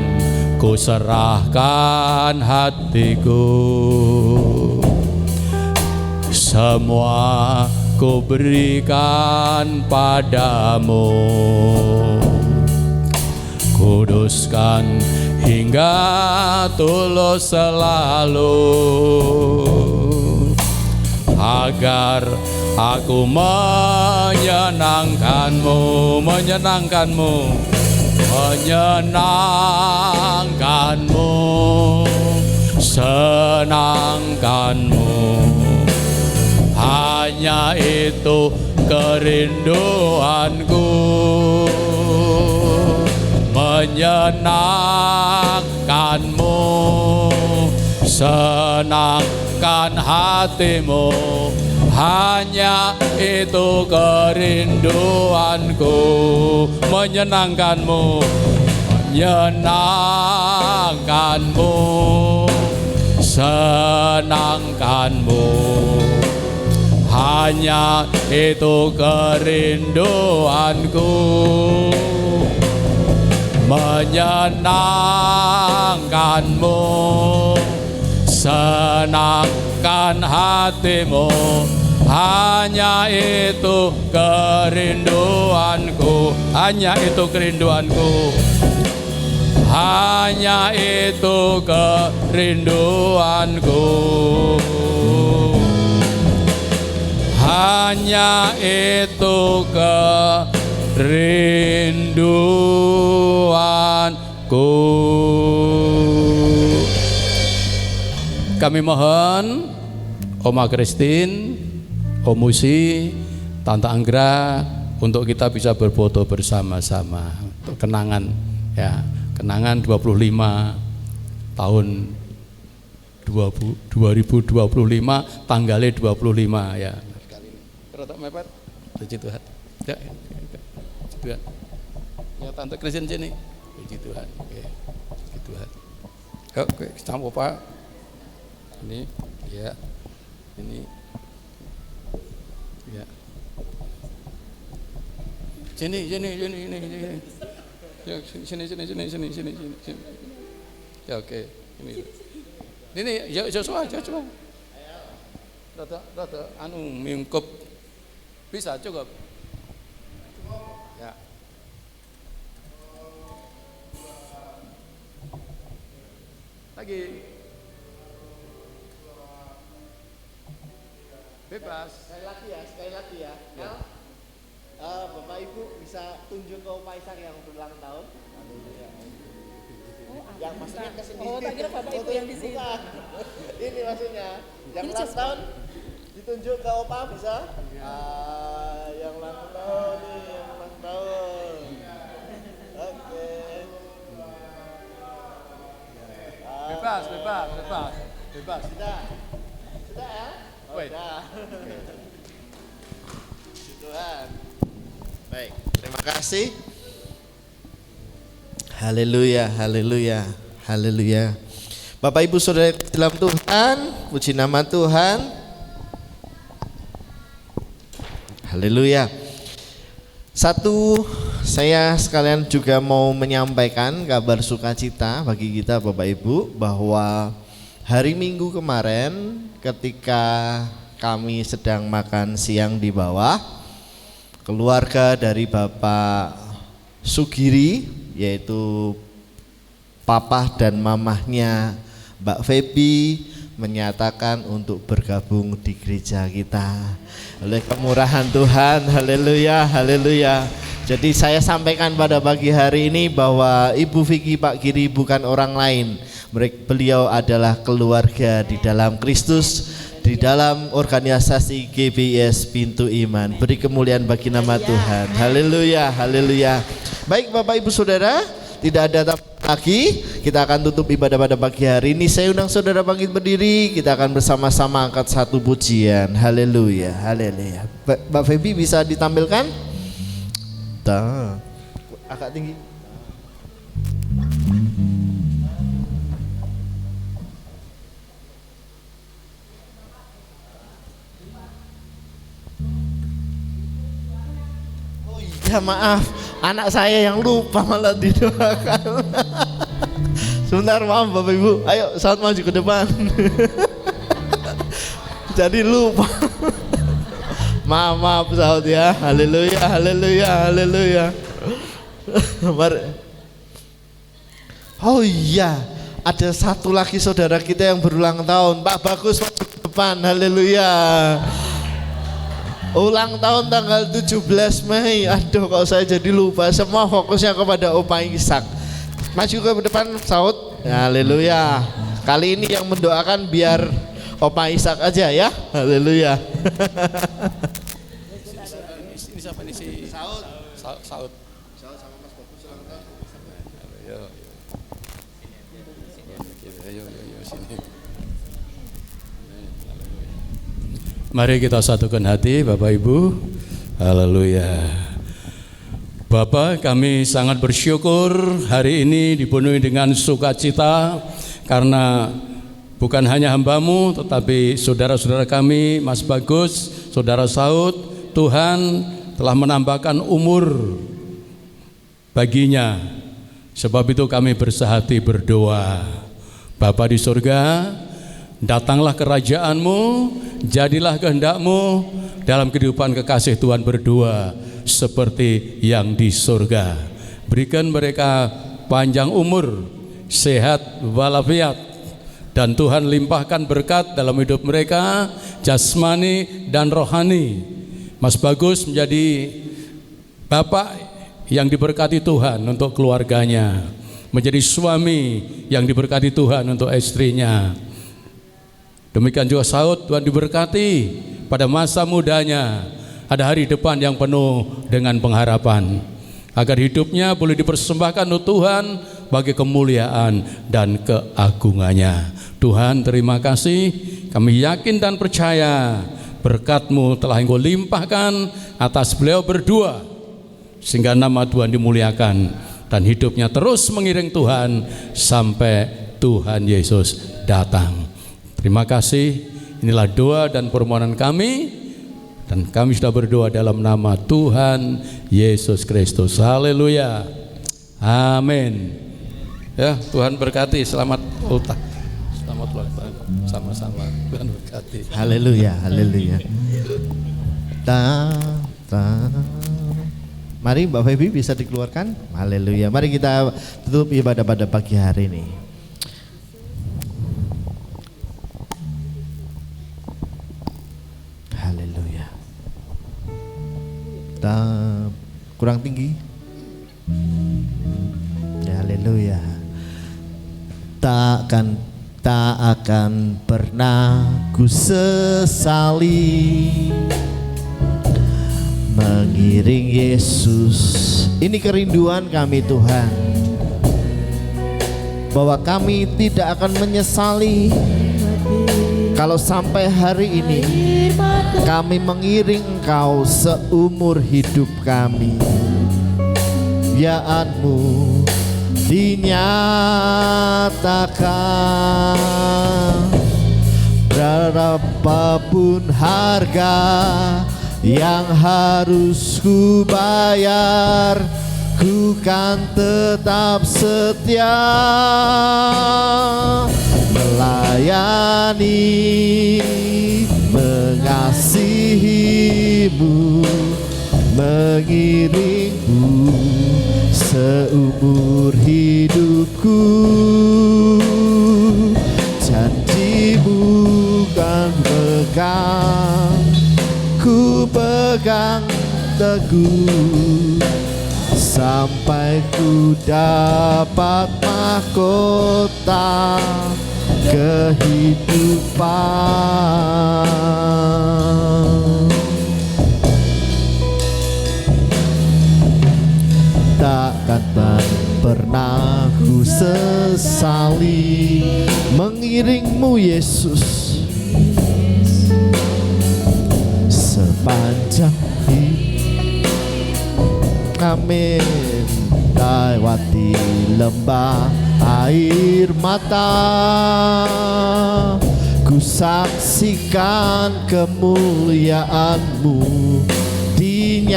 E: ku serahkan hatiku, semua ku berikan padamu. Kuduskan hingga tulus selalu, agar aku menyenangkanmu, menyenangkanmu, menyenangkanmu, senangkanmu. Hanya itu kerinduanku, menyenangkanmu, senangkan hatimu. Hanya itu kerinduanku, menyenangkanmu, menyenangkanmu, senangkanmu. Hanya itu kerinduanku, menyenangkanmu, senangkan hatimu. Hanya itu kerinduanku, hanya itu kerinduanku, hanya itu kerinduanku, hanya itu kerinduanku. Kami mohon Oma Christine, Om Musi, Tante Anggra untuk kita bisa berfoto bersama-sama untuk kenangan ya, kenangan 25 tahun 2025 tanggalnya 25 ya. Rada mepet. Puji Tuhan. Ya. Puji Tuhan. Ya Tante Christine sini. Puji Tuhan. Oke. Puji Tuhan. Oke, sama Pak. Ini ya. Ini ya. Sini. Ya, sini. Ya oke. Ini ya Joshua. Rada anu mingkup. Bisa cukup. Ya. Lagi. Bebas.
D: Sekali lagi ya. Bapak Ibu bisa tunjuk ke Opa Ishak yang berulang tahun. Yang maksudnya ke sini.
C: Oh, tak kira Bapak Ibu yang di sini.
D: Bukan. Ini maksudnya. Yang ulang tahun ditunjuk ke Opa bisa? Yang ulang tahun nih, yang ulang tahun. Oke.
E: Bebas.
D: Sudah ya?
E: Wait.
D: Sudah. Puji Tuhan. Baik, terima kasih. Haleluya. Bapak Ibu Saudara dalam Tuhan, puji nama Tuhan. Haleluya. Satu, saya sekalian juga mau menyampaikan kabar sukacita bagi kita Bapak Ibu bahwa hari Minggu kemarin ketika kami sedang makan siang di bawah, keluarga dari Bapak Sugiri, yaitu papa dan mamahnya Mbak Feby, menyatakan untuk bergabung di gereja kita. Oleh kemurahan Tuhan, haleluya. Jadi saya sampaikan pada pagi hari ini bahwa Ibu Vicky Pak Giri bukan orang lain. Beliau adalah keluarga di dalam Kristus, di dalam organisasi GBS Pintu Iman. Beri kemuliaan bagi nama Tuhan. Haleluya. Baik Bapak Ibu Saudara, tidak ada lagi, kita akan tutup ibadah pada pagi hari ini. Saya undang saudara bangkit berdiri, kita akan bersama-sama angkat satu pujian. Haleluya. Mbak Feby bisa ditampilkan? Agak tinggi. Ya maaf, anak saya yang lupa malah didoakan. Sebentar, maaf Bapak Ibu. Ayo Saud maju ke depan. Jadi lupa. Maaf Saud ya. Haleluya. Oh iya, ada satu lagi saudara kita yang berulang tahun. Pak Bagus maju ke depan. Haleluya. Ulang tahun tanggal 17 Mei. Aduh, kalau saya jadi lupa. Semua fokusnya kepada Opa Ishak. Maju ke depan Saud. Haleluya. Kali ini yang mendoakan biar Opa Ishak aja ya. Haleluya.
E: Ini siapa nih si Saud? Saud sama Mas Bagus ulang tahun. Ayo sini. Mari kita satukan hati Bapak Ibu. Haleluya. Bapak, kami sangat bersyukur hari ini dipenuhi dengan sukacita karena bukan hanya hamba-Mu tetapi saudara-saudara kami, Mas Bagus, Saudara Saud, Tuhan telah menambahkan umur baginya. Sebab itu kami bersehati berdoa. Bapa di surga, datanglah kerajaan-Mu, jadilah kehendak-Mu dalam kehidupan kekasih Tuhan berdua seperti yang di surga. Berikan mereka panjang umur, sehat walafiat, dan Tuhan limpahkan berkat dalam hidup mereka, jasmani dan rohani. Mas Bagus menjadi bapak yang diberkati Tuhan untuk keluarganya, menjadi suami yang diberkati Tuhan untuk istrinya. Demikian juga Saud, Tuhan diberkati pada masa mudanya, ada hari depan yang penuh dengan pengharapan, agar hidupnya boleh dipersembahkan untuk Tuhan bagi kemuliaan dan keagungannya. Tuhan, terima kasih, kami yakin dan percaya berkat-Mu telah Engkau limpahkan atas beliau berdua, sehingga nama Tuhan dimuliakan dan hidupnya terus mengiring Tuhan sampai Tuhan Yesus datang. Terima kasih, inilah doa dan permohonan kami, dan kami sudah berdoa dalam nama Tuhan Yesus Kristus. Haleluya. Amin. Ya, Tuhan berkati. Selamat ultah. Selamat ulang tahun. Sama-sama. Tuhan berkati.
D: Haleluya. Mari Mbak Feby bisa dikeluarkan. Haleluya. Mari kita tutup ibadah pada pagi hari ini. Kurang tinggi. Ya, haleluya. Tak akan pernah ku sesali mengiring Yesus. Ini kerinduan kami Tuhan, bahwa kami tidak akan menyesali kalau sampai hari ini kami mengiring Engkau seumur hidup kami. Kemuliaan-Mu dinyatakan, berapapun harga yang harus ku bayar, ku kan tetap setia melayani, mengasihi-Mu, mengiring-Mu seumur hidupku. Janji-Mu kan pegang, ku pegang teguh, sampai ku dapat mahkota kehidupan. Takkan pernah ku sesali mengiring-Mu Yesus sepanjang hidup. Amin. Lewati lembah air mata, ku saksikan kemuliaan-Mu dinyatakan.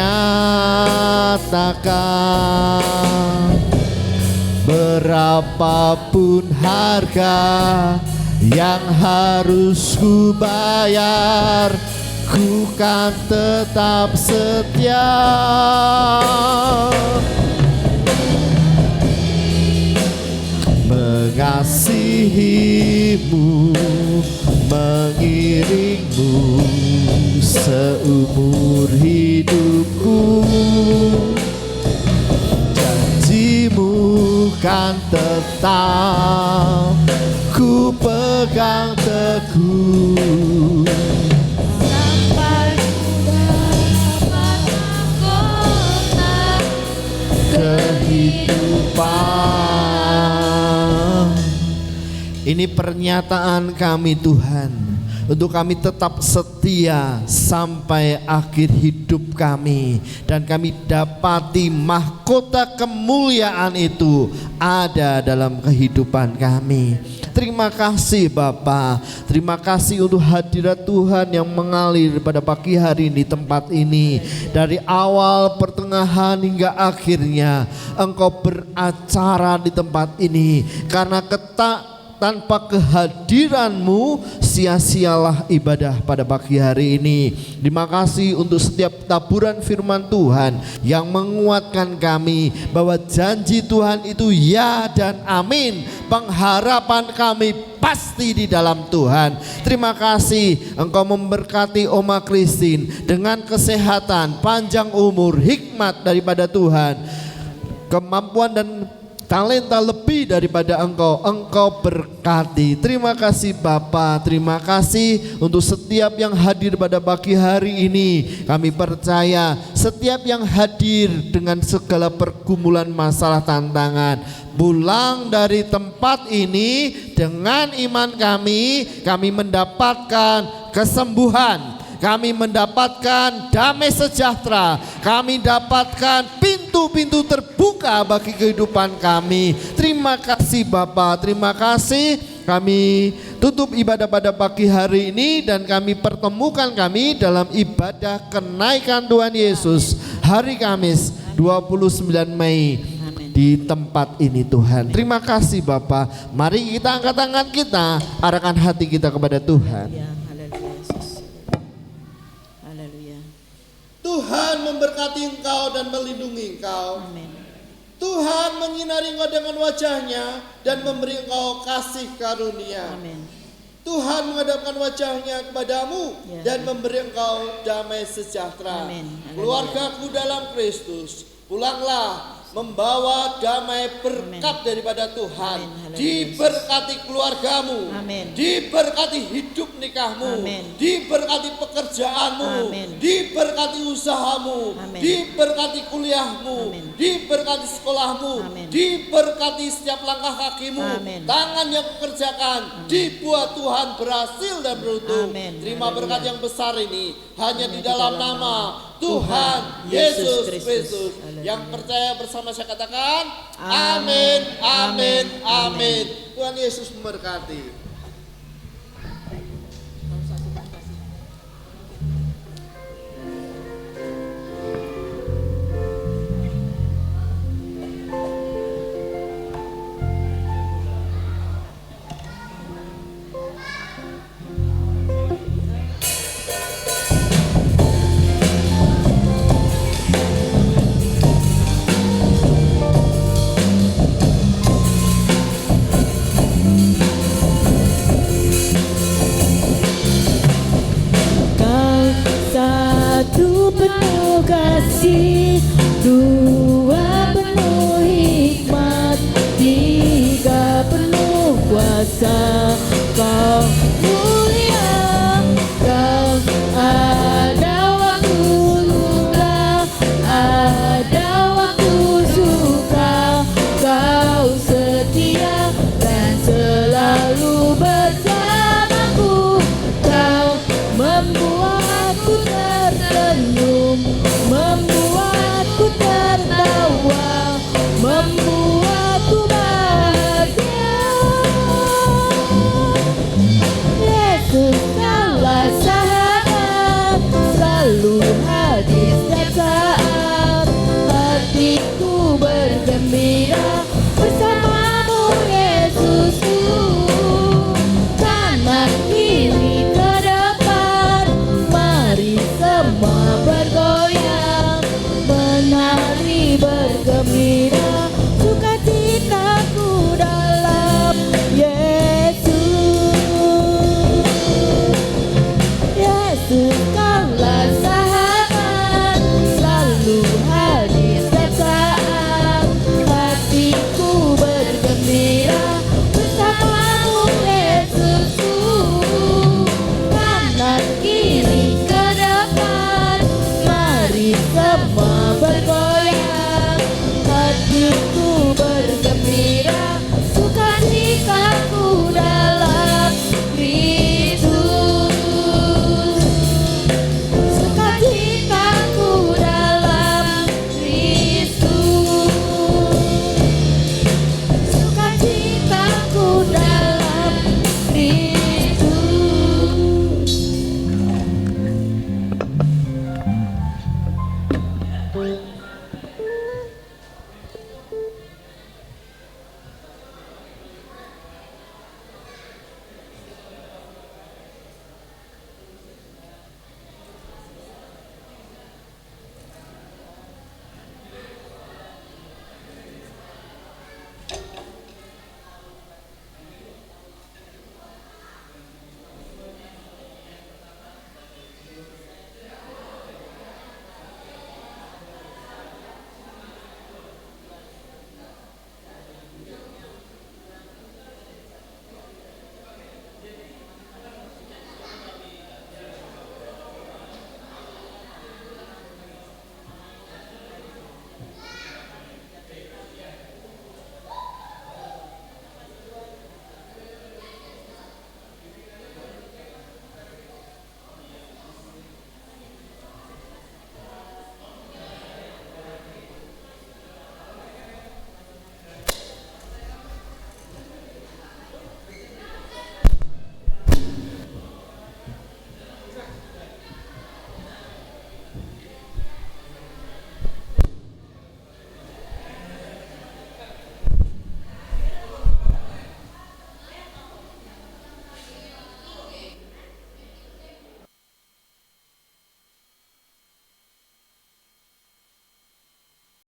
D: Berapapun harga yang harus ku bayar, ku kan tetap setia mengasihi-Mu, mengiring-Mu seumur hidupku. Janji-Mu kan tetap ku pegang teguh,
B: sampai ku dapat mahkota
D: kehidupan. Ini pernyataan kami Tuhan, untuk kami tetap setia sampai akhir hidup kami, dan kami dapati mahkota kemuliaan itu ada dalam kehidupan kami. Terima kasih Bapa, terima kasih untuk hadirat Tuhan yang mengalir pada pagi hari ini, tempat ini. Dari awal, pertengahan hingga akhirnya Engkau beracara di tempat ini, karena tanpa kehadiran-Mu sia-sialah ibadah pada pagi hari ini. Terima kasih untuk setiap taburan firman Tuhan yang menguatkan kami bahwa janji Tuhan itu ya dan amin. Pengharapan kami pasti di dalam Tuhan. Terima kasih Engkau memberkati Oma Christine dengan kesehatan, panjang umur, hikmat daripada Tuhan, kemampuan dan talenta lebih daripada Engkau berkati. Terima kasih Bapa, terima kasih untuk setiap yang hadir pada pagi hari ini. Kami percaya setiap yang hadir dengan segala pergumulan, masalah, tantangan, pulang dari tempat ini dengan iman kami mendapatkan kesembuhan, kami mendapatkan damai sejahtera, kami dapatkan pintu-pintu terbuka bagi kehidupan kami. Terima kasih Bapa, terima kasih. Kami tutup ibadah pada pagi hari ini dan kami pertemukan kami dalam ibadah kenaikan Tuhan Yesus hari Kamis 29 Mei di tempat ini Tuhan. Terima kasih Bapa. Mari kita angkat tangan kita, arahkan hati kita kepada Tuhan. Tuhan memberkati engkau dan melindungi engkau.
A: Amin.
D: Tuhan menyinari engkau dengan wajahnya dan memberi engkau kasih karunia.
A: Amin.
D: Tuhan menghadapkan wajahnya kepadamu
A: Ya.
D: dan memberi engkau damai sejahtera.
A: Amin.
D: Keluargaku dalam Kristus, pulanglah membawa damai berkat daripada Tuhan.
A: Amin.
D: Diberkati keluargamu,
A: Amin.
D: diberkati hidup nikahmu,
A: Amin.
D: diberkati pekerjaanmu,
A: Amin.
D: diberkati usahamu,
A: Amin.
D: diberkati kuliahmu,
A: Amin.
D: diberkati sekolahmu,
A: Amin.
D: diberkati setiap langkah kakimu,
A: Amin.
D: tangan yang kerjakan dibuat Tuhan berhasil dan beruntung.
A: Amin.
D: Terima berkat yang besar ini hanya di
A: di
D: dalam
A: dalam
D: nama Tuhan Yesus Kristus. Yang percaya bersama saya katakan amin, amin, amin. Tuhan Yesus memberkati.
A: Kau satu penuh kasih, dua penuh hikmat, tiga penuh kuasa. Kau